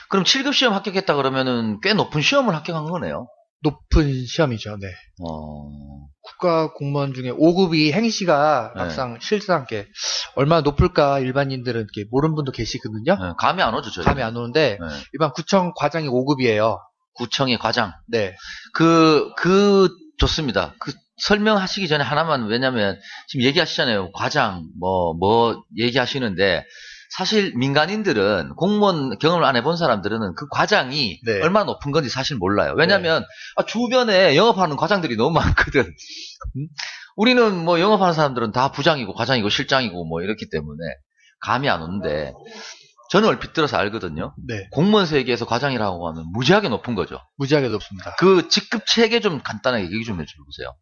그럼 7급 시험 합격했다 그러면은 꽤 높은 시험을 합격한 거네요. 높은 시험이죠, 네. 국가 공무원 중에 5급이 행시가 막상 실상 게 얼마나 높을까 일반인들은 이렇게 모르는 분도 계시거든요. 감이 안 오죠, 저희. 감이 안 오는데 일반 구청 과장이 5급이에요. 구청의 과장. 네. 그 좋습니다. 그 설명하시기 전에 하나만, 왜냐면 지금 얘기하시잖아요. 과장 뭐 얘기하시는데 사실 민간인들은, 공무원 경험을 안 해본 사람들은 그 과장이 네. 얼마나 높은 건지 사실 몰라요. 왜냐면 주변에 영업하는 과장들이 너무 많거든. 우리는 뭐 영업하는 사람들은 다 부장이고 과장이고 실장이고 뭐 이렇기 때문에 감이 안 오는데, 저는 얼핏 들어서 알거든요. 네. 공무원 세계에서 과장이라고 하면 무지하게 높은 거죠. 무지하게 높습니다. 그 직급 체계 좀 간단하게 얘기 좀 해주세요.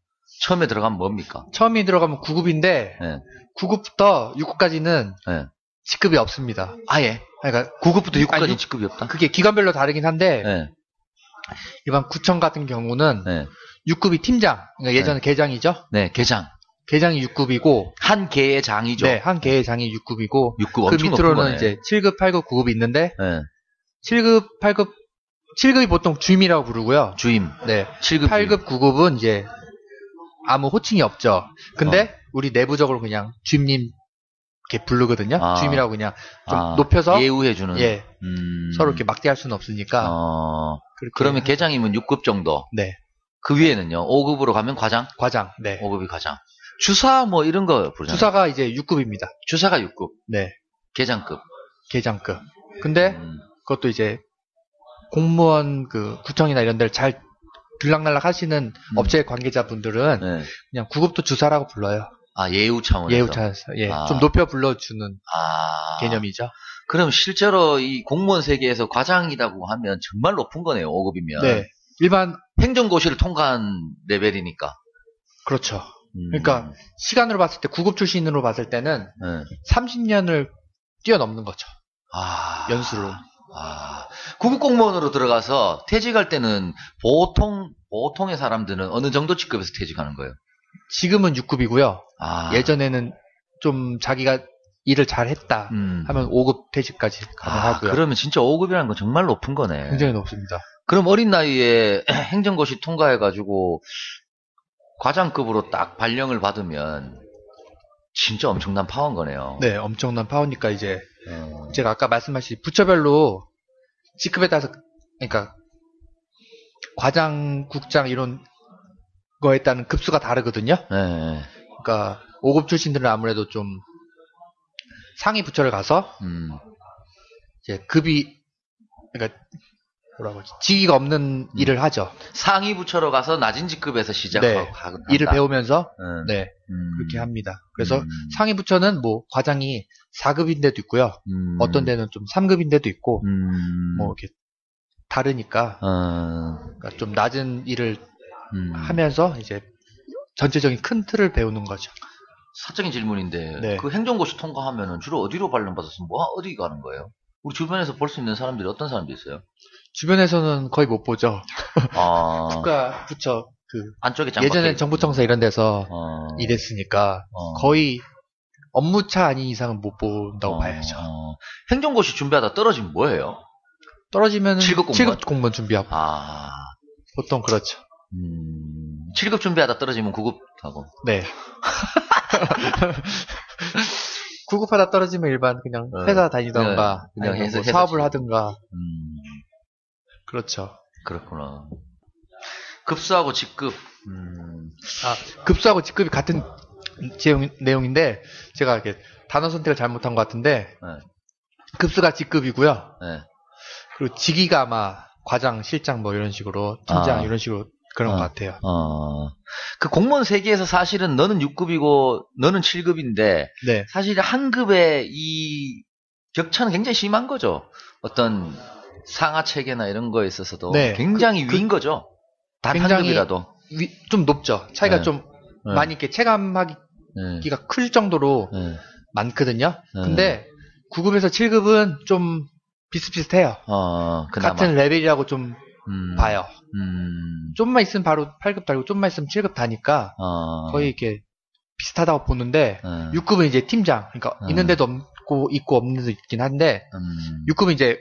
처음에 들어가면 뭡니까? 처음에 들어가면 9급인데 네. 9급부터 6급까지는 네. 직급이 없습니다. 아예? 그러니까 9급부터 6급까지 직급이 없다? 그게 기관별로 다르긴 한데 네. 일반 구청 같은 경우는 네. 6급이 팀장, 그러니까 예전에 계장이죠. 네, 계장. 계장이 6급이고 한 개의 장이죠. 네, 한 개의 장이 6급이고 6급 그 엄청 높은 밑으로는 거네. 이제 7급, 8급, 9급이 있는데 네. 7급, 8급, 7급이 보통 주임이라고 부르고요. 주임. 네. 7급 8급, 9급은 이제 아무 호칭이 없죠. 근데 우리 내부적으로 그냥 주임님 이렇게 부르거든요. 아. 주임이라고 그냥 좀 높여서 예우해주는. 예. 서로 이렇게 막대할 수는 없으니까. 그러면 계장이면 6급 정도. 네. 그 위에는요. 5급으로 가면 과장. 과장. 네. 5급이 과장. 주사 뭐 이런 거 부르잖아요. 주사가 이제 6급입니다. 주사가 6급. 네. 계장급. 계장급. 근데 그것도 이제 공무원 그 구청이나 이런 데를 잘 들락날락 하시는 업체 관계자분들은 네. 그냥 9급도 주사라고 불러요. 아, 예우 차원에서. 예우 차원에서. 예. 좀 높여 불러주는 개념이죠. 그럼 실제로 이 공무원 세계에서 과장이라고 하면 정말 높은 거네요. 5급이면. 네. 일반 행정고시를 통과한 레벨이니까. 그렇죠. 그러니까 시간으로 봤을 때 9급 출신으로 봤을 때는 30년을 뛰어넘는 거죠. 연수로. 9급 공무원으로 들어가서 퇴직할 때는 보통의 사람들은 어느 정도 직급에서 퇴직하는 거예요? 지금은 6급이고요. 예전에는 좀 자기가 일을 잘했다 하면 5급 퇴직까지 가능하고요. 그러면 진짜 5급이라는 건 정말 높은 거네. 굉장히 높습니다. 그럼 어린 나이에 행정고시 통과해가지고 과장급으로 딱 발령을 받으면 진짜 엄청난 파워인 거네요. 네, 엄청난 파워니까 이제 제가 아까 말씀하신 부처별로 직급에 따라서, 그러니까 과장, 국장 이런 거에 따른 급수가 다르거든요. 네. 그러니까 5급 출신들은 아무래도 좀 상위 부처를 가서 이제 급이, 그러니까 뭐라고 하지, 직위가 없는 일을 하죠. 상위 부처로 가서 낮은 직급에서 시작하고 네. 일을 배우면서 네 그렇게 합니다. 그래서 상위 부처는 뭐 과장이 4급인 데도 있고요. 어떤 데는 좀 3급인 데도 있고 뭐 이렇게 다르니까 그러니까 좀 낮은 일을 하면서 이제 전체적인 큰 틀을 배우는 거죠. 사적인 질문인데 네. 그 행정고시 통과하면은 주로 어디로 발령 받았으면 어디 가는 거예요? 우리 주변에서 볼 수 있는 사람들이 어떤 사람들이 있어요? 주변에서는 거의 못 보죠. 국가 부처 그 안쪽에 예전엔 정부청사 이런 데서 일했으니까 거의 업무차 아닌 이상은 못 본다고 봐야죠. 행정고시 준비하다 떨어지면 뭐예요? 떨어지면 7급 공무원 준비하고. 보통 그렇죠. 7급 준비하다 떨어지면 9급 하고. 네. 9급 하다 떨어지면 일반 그냥 회사 다니던가 그냥 뭐 사업을 하든가. 그렇죠. 그렇구나. 급수하고 직급. 급수하고 직급이 같은 내용인데 제가 이렇게 단어 선택을 잘못한 것 같은데 급수가 직급이고요. 네. 그리고 직위가 아마 과장, 실장 뭐 이런 식으로 팀장 이런 식으로 그런 것 같아요. 그 공무원 세계에서 사실은 너는 6급이고 너는 7급인데 네. 사실 한 급의 이 격차는 굉장히 심한 거죠. 어떤 상하 체계나 이런 거에 있어서도 네. 굉장히 위인 거죠. 단 한 급이라도. 좀 높죠. 차이가 좀 많이 이렇게 체감하기가 클 정도로 많거든요. 근데 9급에서 7급은 좀 비슷비슷해요. 같은 레벨이라고 좀 봐요. 좀만 있으면 바로 8급 달고 좀만 있으면 7급 다니까 거의 이렇게 비슷하다고 보는데 6급은 이제 팀장, 그러니까 있는 데도 있고 없는 데도 있긴 한데 6급은 이제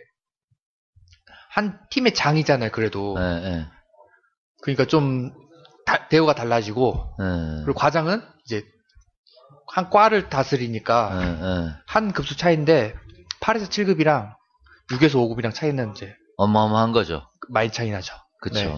한 팀의 장이잖아요. 그래도 그러니까 좀 대우가 달라지고 그리고 과장은 이제 한 과를 다스리니까 한 급수 차이인데 8에서 7급이랑 6에서 5급이랑 차이는 이제 어마어마한 거죠. 많이 차이 나죠. 그렇죠. 네.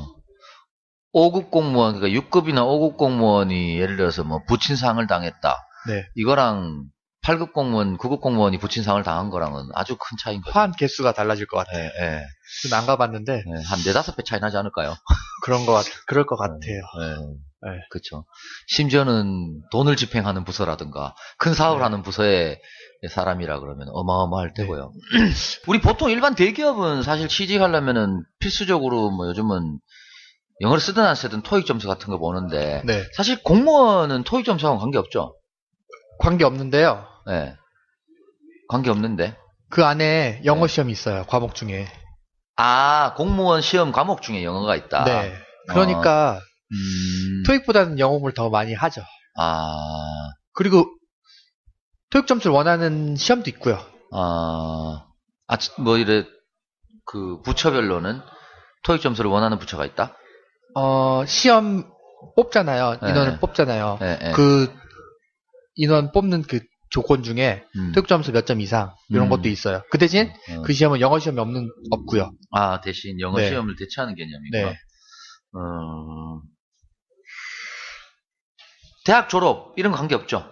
5급 공무원, 그러니까 6급이나 5급 공무원이 예를 들어서 뭐 부친상을 당했다. 네. 이거랑 8급 공무원, 9급 공무원이 부친상을 당한 거랑은 아주 큰 차이인 거죠. 화한 개수가 달라질 것 같아요. 네, 네. 저는 안 가봤는데. 네, 한 4-5배 차이 나지 않을까요? 그럴 것 같아요. 네. 네. 그렇죠. 심지어는 돈을 집행하는 부서라든가 큰 사업을 하는 부서의 사람이라 그러면 어마어마할 테고요. 우리 보통 일반 대기업은 사실 취직하려면은 필수적으로 뭐 요즘은 영어를 쓰든 안 쓰든 토익 점수 같은 거 보는데 네. 사실 공무원은 토익 점수하고는 관계없죠. 관계 없는데요. 네. 관계 없는데. 그 안에 영어 시험이 있어요. 과목 중에. 아, 공무원 시험 과목 중에 영어가 있다. 네. 그러니까 토익보다는 영어를 더 많이 하죠. 아. 그리고 토익 점수를 원하는 시험도 있고요. 뭐 이래 그 부처별로는 토익 점수를 원하는 부처가 있다? 시험 뽑잖아요. 인원을 뽑잖아요. 그 인원 뽑는 그 조건 중에 토익 점수 몇 점 이상 이런 것도 있어요. 그 대신 그 시험은 영어 시험이 없고요. 아, 대신 영어 시험을 대체하는 개념이구나. 네. 대학 졸업 이런 거 관계 없죠?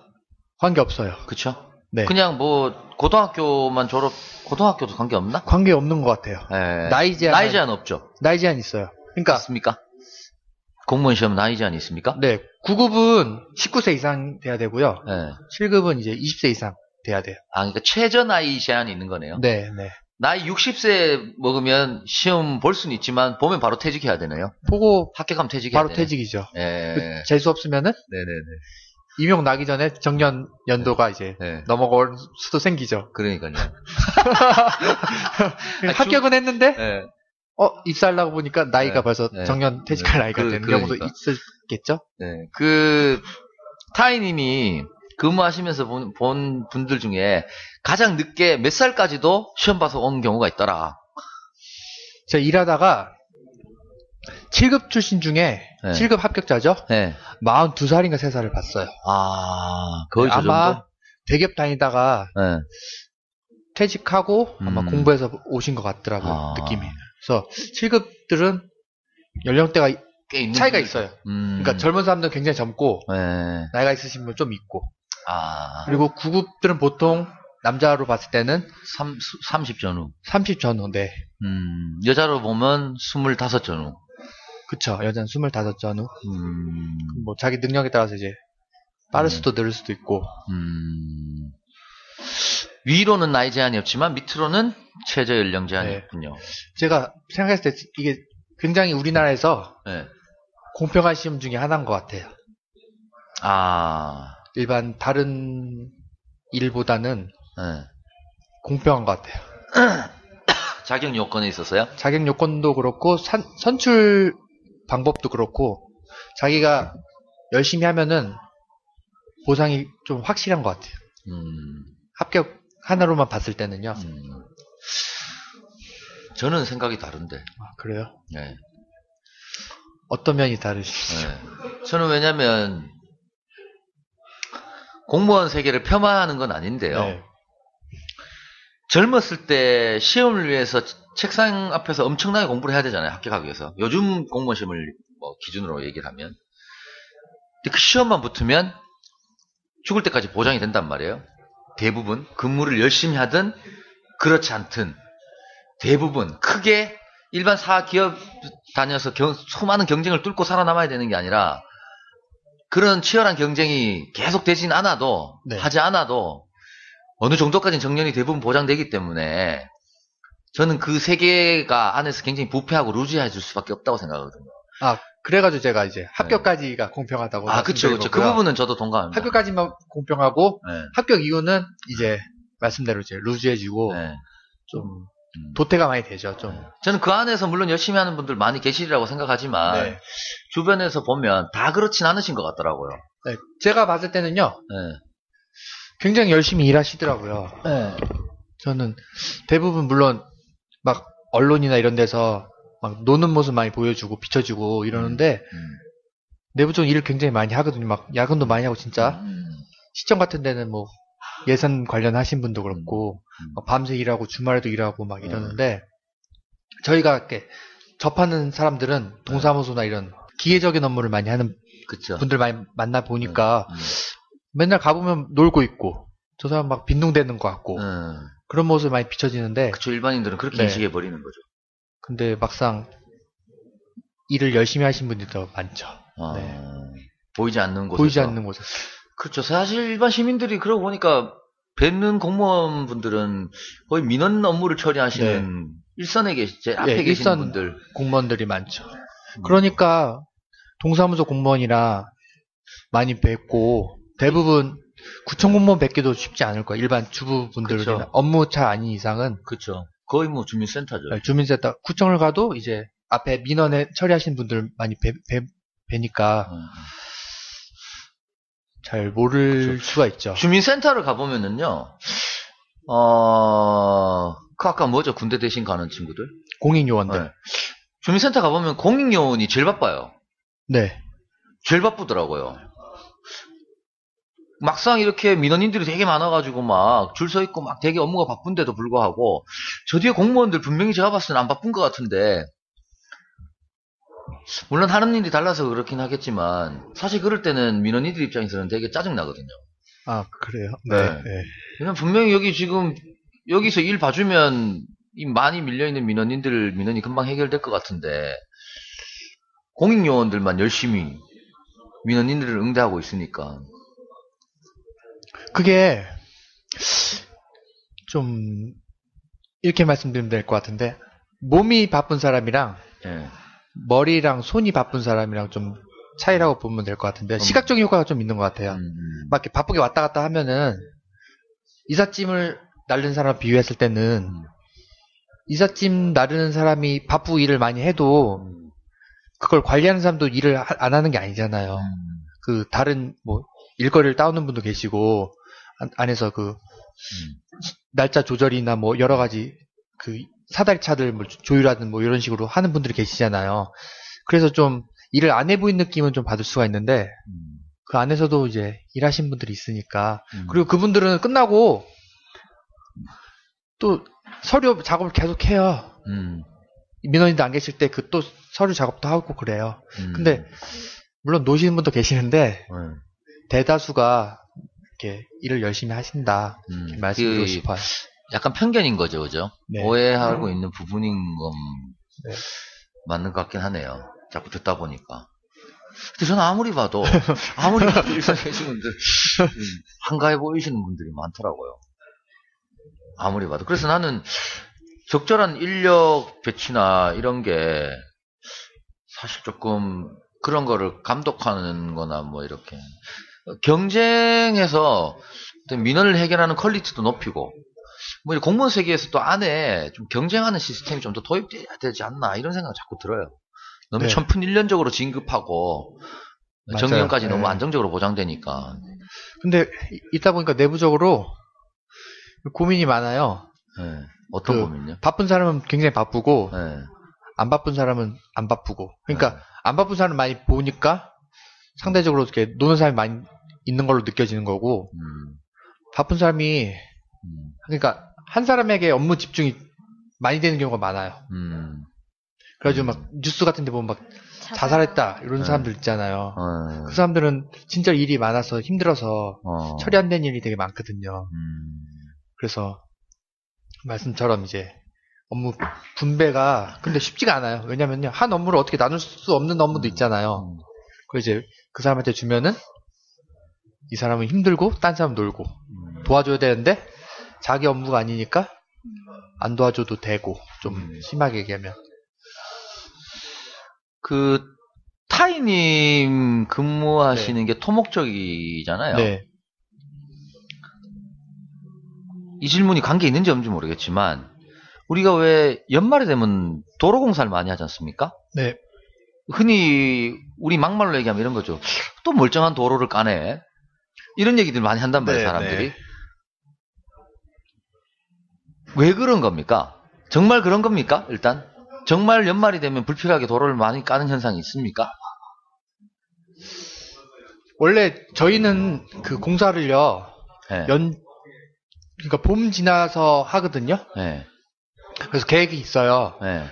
관계 없어요. 그쵸? 네. 그냥 뭐 고등학교만 고등학교도 관계 없나? 관계 없는 것 같아요. 네. 나이 제한 없죠? 나이 제한 있어요. 그러니까 있습니까? 공무원 시험 나이 제한이 있습니까? 네. 9급은 19세 이상 돼야 되고요. 네. 7급은 이제 20세 이상 돼야 돼요. 아, 그러니까 최저 나이 제한이 있는 거네요. 네, 네. 나이 60세 먹으면 시험 볼 수는 있지만 보면 바로 퇴직해야 되네요. 보고 합격하면 퇴직해야 바로 되네. 퇴직이죠. 예. 재수 없으면은 네네네. 임용 나기 전에 정년 연도가 이제 넘어갈 수도 생기죠. 그러니까요. 합격은 했는데 네. 입사하려고 보니까 나이가 벌써 정년 퇴직할 나이가 되는 경우도 있겠죠? 네. 타이님이 근무하시면서 본 분들 중에 가장 늦게 몇 살까지도 시험 봐서 온 경우가 있더라. 제가 일하다가 7급 출신 중에 7급 합격자죠? 42살인가 3살을 봤어요. 아, 거의 저 정도? 아마 대기업 다니다가 퇴직하고 아마 공부해서 오신 것 같더라고요. 느낌이. 그래서 7급들은 연령대가 꽤 있는 차이가 있어요. 그러니까 젊은 사람들은 굉장히 젊고 나이가 있으신 분 좀 있고. 그리고 9급들은 보통 남자로 봤을 때는 30 전후. 30 전후, 네. 여자로 보면 25 전후. 그쵸. 여자는 25 전후. 뭐 자기 능력에 따라서 이제 빠를 수도 느릴 수도 있고. 위로는 나이 제한이 없지만 밑으로는 최저 연령 제한이 있군요. 제가 생각했을 때 이게 굉장히 우리나라에서 공평한 시험 중에 하나인 것 같아요. 일반 다른 일보다는 공평한 것 같아요. 자격 요건에 있어서요? 자격 요건도 그렇고 선출 방법도 그렇고 자기가 열심히 하면은 보상이 좀 확실한 것 같아요. 합격 하나로만 봤을 때는요. 저는 생각이 다른데. 그래요? 네. 어떤 면이 다르시죠? 저는 왜냐면 공무원 세계를 폄하하는 건 아닌데요. 젊었을 때 시험을 위해서 책상 앞에서 엄청나게 공부를 해야 되잖아요. 합격하기 위해서. 요즘 공무원 시험을 기준으로 얘기를 하면. 근데 그 시험만 붙으면 죽을 때까지 보장이 된단 말이에요. 대부분 근무를 열심히 하든 그렇지 않든 대부분 크게 일반 사기업 다녀서 수많은 경쟁을 뚫고 살아남아야 되는 게 아니라 그런 치열한 경쟁이 계속 되진 않아도 하지 않아도 어느 정도까지는 정년이 대부분 보장되기 때문에 저는 그 세계가 안에서 굉장히 부패하고 루즈해질 수밖에 없다고 생각하거든요. 그래가지고 제가 이제 합격까지가 공평하다고. 그쵸. 그 부분은 저도 동감합니다. 합격까지만 공평하고 합격 이후는 이제 말씀대로 이제 루즈해지고 좀 도태가 많이 되죠. 좀. 저는 그 안에서 물론 열심히 하는 분들 많이 계시리라고 생각하지만 주변에서 보면 다 그렇진 않으신 것 같더라고요. 제가 봤을 때는요. 굉장히 열심히 일하시더라고요. 저는 대부분 물론 막 언론이나 이런 데서 막 노는 모습 많이 보여주고 비춰주고 이러는데 내부적으로 일을 굉장히 많이 하거든요. 막 야근도 많이 하고 진짜 시청 같은 데는 뭐 예산 관련하신 분도 그렇고 밤새 일하고 주말에도 일하고 막 이러는데 저희가 이렇게 접하는 사람들은 동사무소나 이런 기계적인 업무를 많이 하는 그쵸. 분들 많이 만나 보니까 맨날 가보면 놀고 있고 저 사람 막 빈둥대는 것 같고 그런 모습이 많이 비춰지는데 그쵸. 일반인들은 그렇게 네. 인식해 버리는 거죠. 근데 막상 일을 열심히 하신 분들이 더 많죠. 네. 보이지 않는 곳에서. 보이지 않는 곳에서. 그렇죠. 사실 일반 시민들이 그러고 보니까 뵙는 공무원분들은 거의 민원 업무를 처리하시는 네. 일선에 제 앞에 계신 일선 분들. 공무원들이 많죠. 그러니까 동사무소 공무원이라 많이 뵙고 대부분 구청 공무원 뵙기도 쉽지 않을 거예요. 일반 주부분들이나 그쵸. 업무 잘 아닌 이상은. 그렇죠. 거의 뭐 주민센터죠. 네, 주민센터 구청을 가도 이제 앞에 민원에 처리하신 분들 많이 뵈니까 잘 모를 그쵸. 수가 있죠. 주민센터를 가보면은요, 그 아까 뭐죠? 군대 대신 가는 친구들? 공익요원들. 네. 주민센터 가보면 공익요원이 제일 바빠요. 네. 제일 바쁘더라고요. 막상 이렇게 민원인들이 되게 많아가지고 막 줄 서 있고 막 되게 업무가 바쁜데도 불구하고 저 뒤에 공무원들 분명히 제가 봤을 때는 안 바쁜 것 같은데 물론 하는 일이 달라서 그렇긴 하겠지만 사실 그럴 때는 민원인들 입장에서는 되게 짜증나거든요. 아, 그래요? 네. 네. 그냥 분명히 여기 지금 여기서 일 봐주면 이 많이 밀려있는 민원이 금방 해결될 것 같은데 공익요원들만 열심히 민원인들을 응대하고 있으니까 그게 좀 이렇게 말씀드리면 될 것 같은데 몸이 바쁜 사람이랑 네. 머리랑 손이 바쁜 사람이랑 좀 차이라고 보면 될 것 같은데 시각적인 효과가 좀 있는 것 같아요. 막 이렇게 바쁘게 왔다 갔다 하면은 이삿짐을 나르는 사람 비유했을 때는 이삿짐 나르는 사람이 바쁘고 일을 많이 해도 그걸 관리하는 사람도 일을 안 하는 게 아니잖아요. 그 다른 뭐 일거리를 따오는 분도 계시고 안에서 그 날짜 조절이나 뭐 여러 가지 그 사다리차들 뭐 조율하든 뭐 이런 식으로 하는 분들이 계시잖아요. 그래서 좀 일을 안 해 보이는 느낌은 좀 받을 수가 있는데 그 안에서도 이제 일하신 분들이 있으니까 그리고 그분들은 끝나고 또 서류 작업을 계속 해요. 민원인도 안 계실 때 그 또 서류 작업도 하고 그래요. 근데 물론 노시는 분도 계시는데 대다수가 이렇게 일을 열심히 하신다 이렇게 말씀드리고 싶어요. 약간 편견인 거죠, 그죠? 네. 오해하고 있는 부분인 건 네. 맞는 것 같긴 하네요. 자꾸 듣다 보니까. 근데 저는 아무리 봐도 일선에 계신 분들 한가해 보이시는 분들이 많더라고요. 아무리 봐도. 그래서 나는 적절한 인력 배치나 이런 게 사실 조금 그런 거를 감독하는 거나 뭐 이렇게 경쟁해서 민원을 해결하는 퀄리티도 높이고 뭐 공무원 세계에서 또 안에 좀 경쟁하는 시스템이 좀 더 도입돼야 되지 않나 이런 생각 자꾸 들어요. 너무 네. 천푼일련적으로 진급하고 맞아요. 정년까지 네. 너무 안정적으로 보장되니까. 근데 있다 보니까 내부적으로 고민이 많아요. 네. 어떤 고민요? 바쁜 사람은 굉장히 바쁘고 네. 안 바쁜 사람은 안 바쁘고. 그러니까 네. 안 바쁜 사람 많이 보니까 상대적으로 이렇게 노는 사람이 많이 있는 걸로 느껴지는 거고 바쁜 사람이 그러니까 한 사람에게 업무 집중이 많이 되는 경우가 많아요. 그래가지고 막 뉴스 같은 데 보면 막 자살했다 이런 사람들 있잖아요. 그 사람들은 진짜 일이 많아서 힘들어서 처리 안 된 일이 되게 많거든요. 그래서 말씀처럼 이제 업무 분배가 근데 쉽지가 않아요. 왜냐면요 한 업무를 어떻게 나눌 수 없는 업무도 있잖아요. 그 이제 그 사람한테 주면은 이 사람은 힘들고 딴 사람 놀고 도와줘야 되는데 자기 업무가 아니니까 안 도와줘도 되고 좀 심하게 얘기하면 그 타이님 근무하시는 게 토목적이잖아요. 네. 이 질문이 관계 있는지 없는지 모르겠지만 우리가 왜 연말에 되면 도로공사를 많이 하지 않습니까? 네. 흔히 우리 막말로 얘기하면 이런 거죠. 또 멀쩡한 도로를 까네. 이런 얘기들 많이 한단 말이에요, 사람들이. 네. 왜 그런 겁니까? 정말 그런 겁니까? 일단 정말 연말이 되면 불필요하게 도로를 많이 까는 현상이 있습니까? 원래 저희는 그 공사를요 네. 그러니까 봄 지나서 하거든요. 네. 그래서 계획이 있어요. 네.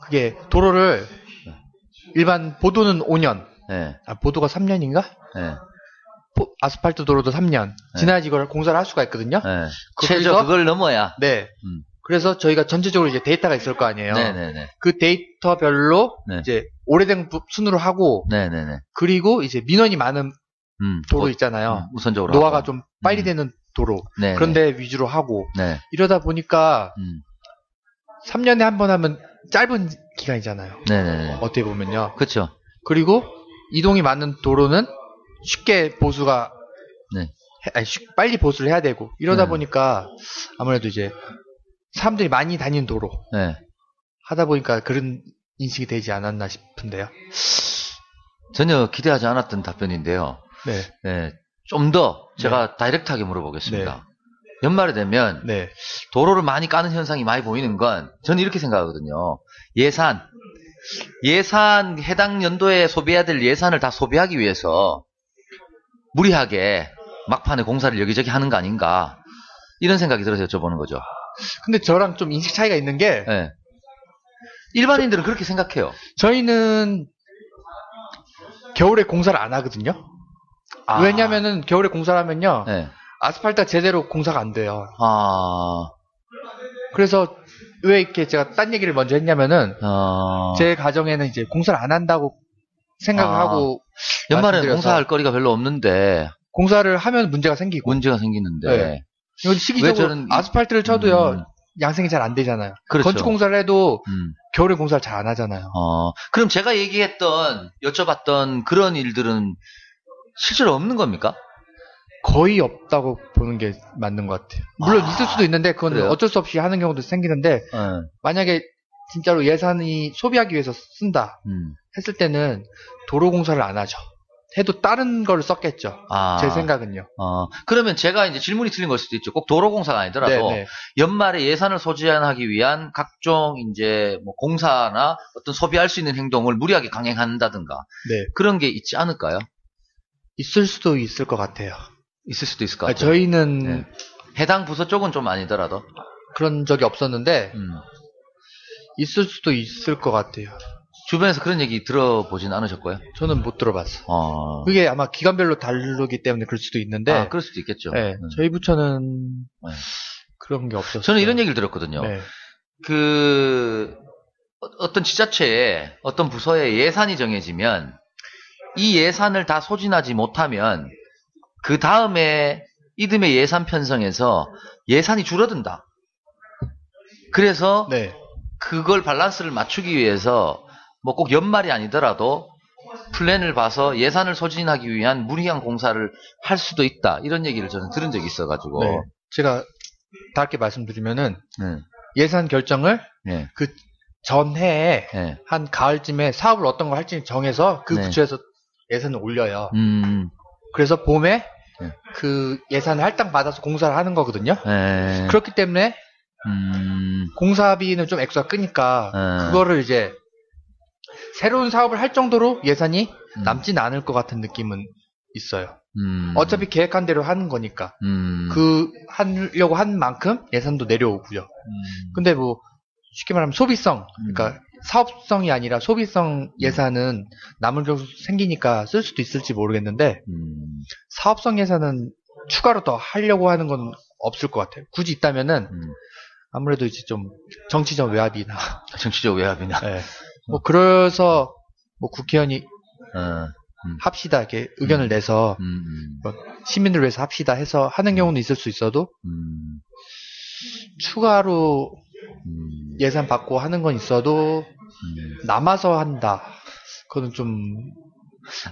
그게 도로를 일반 보도는 5년. 네. 보도가 3년인가? 네. 아스팔트 도로도 3년. 지나야지 이걸 공사를 할 수가 있거든요. 네. 최저 그걸 넘어야. 네. 그래서 저희가 전체적으로 이제 데이터가 있을 거 아니에요. 네네네. 그 데이터별로 이제 오래된 순으로 하고. 네네네. 그리고 이제 민원이 많은 도로 있잖아요. 우선적으로. 노화가 하고. 좀 빨리 되는 도로. 네네. 그런데 위주로 하고. 네. 이러다 보니까 3년에 한 번 하면 짧은 기간이잖아요. 네네네. 어떻게 보면요. 그렇죠. 그리고 이동이 많은 도로는 쉽게 보수가 빨리 보수를 해야 되고 이러다 보니까 아무래도 이제 사람들이 많이 다니는 도로 하다 보니까 그런 인식이 되지 않았나 싶은데요. 전혀 기대하지 않았던 답변인데요. 네. 좀 더 제가 다이렉트하게 물어보겠습니다. 연말에 되면 도로를 많이 까는 현상이 많이 보이는 건 저는 이렇게 생각하거든요. 예산 해당 연도에 소비해야 될 예산을 다 소비하기 위해서 무리하게 막판에 공사를 여기저기 하는 거 아닌가 이런 생각이 들어서 여쭤보는 거죠. 근데 저랑 좀 인식 차이가 있는 게 일반인들은 그렇게 생각해요. 저희는 겨울에 공사를 안 하거든요. 왜냐면은 겨울에 공사를 하면요 아스팔트가 제대로 공사가 안 돼요. 그래서 왜 이렇게 제가 딴 얘기를 먼저 했냐면은 제 가정에는 이제 공사를 안 한다고 생각을 하고 연말에는 공사할 거리가 별로 없는데 공사를 하면 문제가 생기는데 이건 시기적으로 아스팔트를 쳐도요 양생이 잘 안 되잖아요. 그렇죠. 건축 공사를 해도 겨울에 공사를 잘 안 하잖아요. 그럼 제가 여쭤봤던 그런 일들은 실제로 없는 겁니까? 거의 없다고 보는 게 맞는 것 같아요. 물론 있을 수도 있는데 그건 그래요? 어쩔 수 없이 하는 경우도 생기는데 만약에 진짜로 예산이 소비하기 위해서 쓴다 했을 때는 도로 공사를 안 하죠. 해도 다른 걸 썼겠죠. 제 생각은요. 그러면 제가 이제 질문이 틀린 걸 수도 있죠. 꼭 도로 공사가 아니더라도 연말에 예산을 소진하기 위한 각종 이제 뭐 공사나 어떤 소비할 수 있는 행동을 무리하게 강행한다든가 그런 게 있지 않을까요? 있을 수도 있을 것 같아요. 있을 수도 있을 것 같아요. 저희는 해당 부서 쪽은 좀 아니더라도 그런 적이 없었는데 있을 수도 있을 것 같아요. 주변에서 그런 얘기 들어보진 않으셨고요? 저는 못 들어봤어. 그게 아마 기관별로 다르기 때문에 그럴 수도 있는데. 그럴 수도 있겠죠. 저희 부처는 그런 게 없었어요. 저는 이런 얘기를 들었거든요. 어떤 지자체에 어떤 부서에 예산이 정해지면 이 예산을 다 소진하지 못하면 그 다음에 이듬해 예산 편성에서 예산이 줄어든다. 그래서 그걸 밸런스를 맞추기 위해서 뭐 꼭 연말이 아니더라도 플랜을 봐서 예산을 소진하기 위한 무리한 공사를 할 수도 있다. 이런 얘기를 저는 들은 적이 있어가지고. 제가 다르게 말씀드리면은 예산 결정을 그 전해에 한 가을쯤에 사업을 어떤 걸 할지 정해서 그 부처에서 예산을 올려요. 그래서 봄에 그 예산을 할당 받아서 공사를 하는 거거든요. 그렇기 때문에 공사비는 좀 액수가 크니까 그거를 이제 새로운 사업을 할 정도로 예산이 남진 않을 것 같은 느낌은 있어요. 어차피 계획한 대로 하는 거니까 그 하려고 한 만큼 예산도 내려오고요. 근데 뭐 쉽게 말하면 소비성, 그러니까 사업성이 아니라 소비성 예산은 남은 경우 생기니까 쓸 수도 있을지 모르겠는데 사업성 예산은 추가로 더 하려고 하는 건 없을 것 같아요. 굳이 있다면은 아무래도 이제 좀 정치적 외압이나 뭐 그래서 뭐 국회의원이 합시다 이렇게 의견을 내서 뭐 시민들 위해서 합시다 해서 하는 경우는 있을 수 있어도 추가로 예산 받고 하는 건 있어도 남아서 한다. 그거는 좀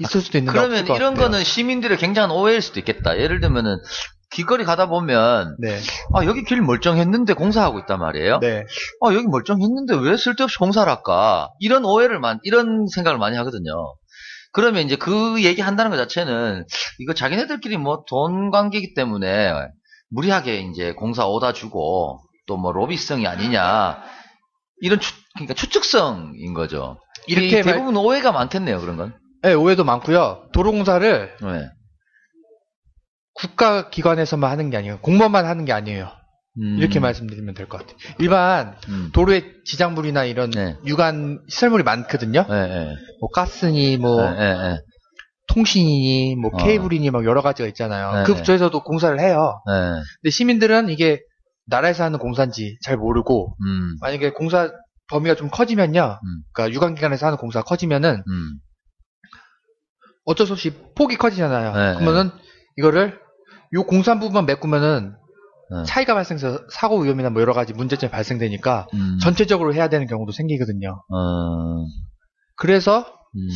있을 수도 있는데 그러면 없을 것 이런 같아요. 거는 시민들의 굉장한 오해일 수도 있겠다. 예를 들면은 길거리 가다 보면 여기 길 멀쩡했는데 공사하고 있단 말이에요. 여기 멀쩡했는데 왜 쓸데없이 공사를 할까? 이런 이런 생각을 많이 하거든요. 그러면 이제 그 얘기 한다는 것 자체는 이거 자기네들끼리 뭐 돈 관계이기 때문에 무리하게 이제 공사 오다 주고 또 뭐 로비성이 아니냐 이런 그러니까 추측성인 거죠. 이렇게 대부분 오해가 많겠네요. 그런 건. 네, 오해도 많고요. 도로공사를 국가기관에서만 하는 게 아니에요. 공무원만 하는 게 아니에요. 이렇게 말씀드리면 될 것 같아요. 일반 도로에 지장물이나 이런 유관 시설물이 많거든요. 뭐 가스니 뭐 통신이니 뭐 케이블이니 막 여러 가지가 있잖아요. 그 부처에서도 공사를 해요. 근데 시민들은 이게 나라에서 하는 공사인지 잘 모르고 만약에 공사 범위가 좀 커지면요. 그러니까 유관기관에서 하는 공사가 커지면은 어쩔 수 없이 폭이 커지잖아요. 그러면은 이거를 요 공사 부분만 메꾸면은 차이가 발생해서 사고 위험이나 뭐 여러 가지 문제점이 발생되니까 전체적으로 해야 되는 경우도 생기거든요. 그래서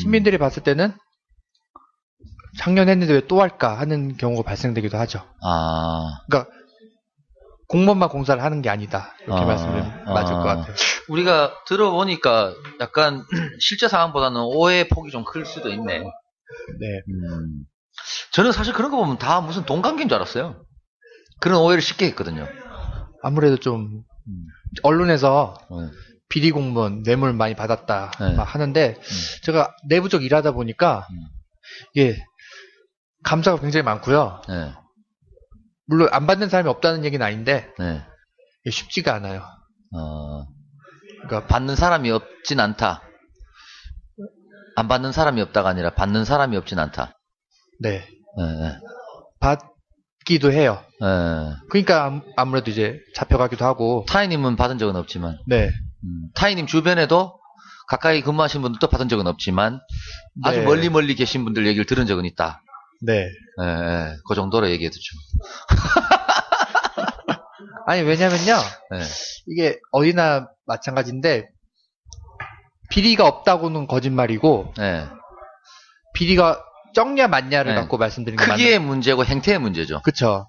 시민들이 봤을 때는 작년 했는데 왜 또 할까 하는 경우가 발생되기도 하죠. 그러니까 공무원만 공사를 하는 게 아니다. 이렇게 말씀드리면 맞을 것 같아요. 우리가 들어보니까 약간 실제 상황보다는 오해의 폭이 좀 클 수도 있네. 네. 저는 사실 그런 거 보면 다 무슨 동관계인 줄 알았어요. 그런 오해를 쉽게 했거든요. 아무래도 좀 언론에서 비리 공무원 뇌물 많이 받았다 막 하는데 제가 내부적 일하다 보니까 이게 감사가 굉장히 많고요. 물론 안 받는 사람이 없다는 얘기는 아닌데 이게 쉽지가 않아요. 그러니까 받는 사람이 없진 않다. 안 받는 사람이 없다가 아니라 받는 사람이 없진 않다. 네. 받기도 해요. 그러니까 아무래도 이제 잡혀가기도 하고. 타이님은 받은 적은 없지만. 네. 타이님 주변에도 가까이 근무하신 분들도 받은 적은 없지만 아주 멀리 계신 분들 얘기를 들은 적은 있다. 네. 그 정도로 얘기해 두죠. 아니 왜냐면요. 이게 어디나 마찬가지인데 비리가 없다고는 거짓말이고 비리가 적냐 많냐를 갖고 말씀드리는 게 크기의 문제고 행태의 문제죠. 그렇죠.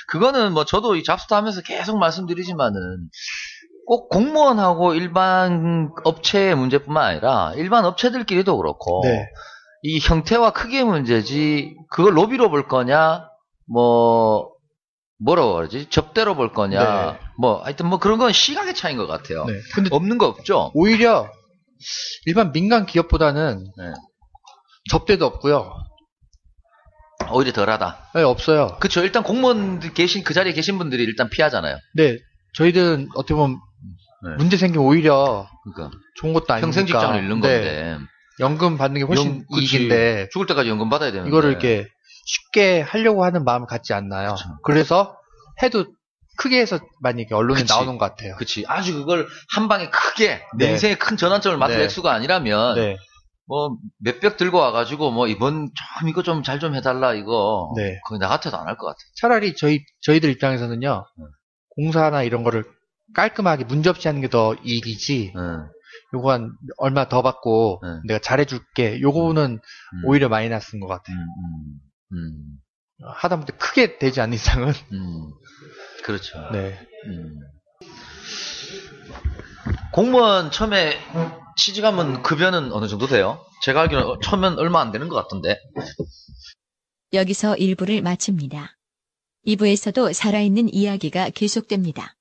그거는 뭐 저도 이 잡스타 하면서 계속 말씀드리지만은 꼭 공무원하고 일반 업체의 문제뿐만 아니라 일반 업체들끼리도 그렇고 이 형태와 크기의 문제지 그걸 로비로 볼 거냐 뭐라고 그러지? 접대로 볼 거냐 뭐 하여튼 뭐 그런 건 시각의 차이인 것 같아요. 근데 없는 거 없죠? 오히려 일반 민간 기업보다는 접대도 없고요. 오히려 덜하다. 네, 없어요. 그렇죠. 일단 공무원들 그 자리에 계신 분들이 일단 피하잖아요. 네, 저희들은 어떻게 보면 문제 생기면 오히려 그러니까 좋은 것도 아니니까. 평생 직장을 잃는 건데. 연금 받는 게 훨씬 이익인데 죽을 때까지 연금 받아야 되는데 이거를 이렇게 쉽게 하려고 하는 마음을 갖지 않나요? 그래서 해도 크게 해서 만약에 언론에 나오는 것 같아요. 그치. 아주 그걸 한 방에 크게 내 인생의 큰 전환점을 맞을 액수가 아니라면 뭐 몇백 들고 와가지고 뭐 이번 좀 이거 좀 잘 좀 해달라 이거 거의 나 같아도 안 할 것 같아. 차라리 저희들 입장에서는요 공사나 이런 거를 깔끔하게 문제없이 하는 게 더 이익이지. 요거 한 얼마 더 받고 내가 잘해줄게. 요거는 오히려 마이너스인 것 같아요. 하다못해 크게 되지 않는 이상은. 그렇죠. 네. 공무원 처음에 취직하면 급여는 어느 정도 돼요? 제가 알기로는 처음엔 얼마 안 되는 것 같던데. 여기서 1부를 마칩니다. 2부에서도 살아있는 이야기가 계속됩니다.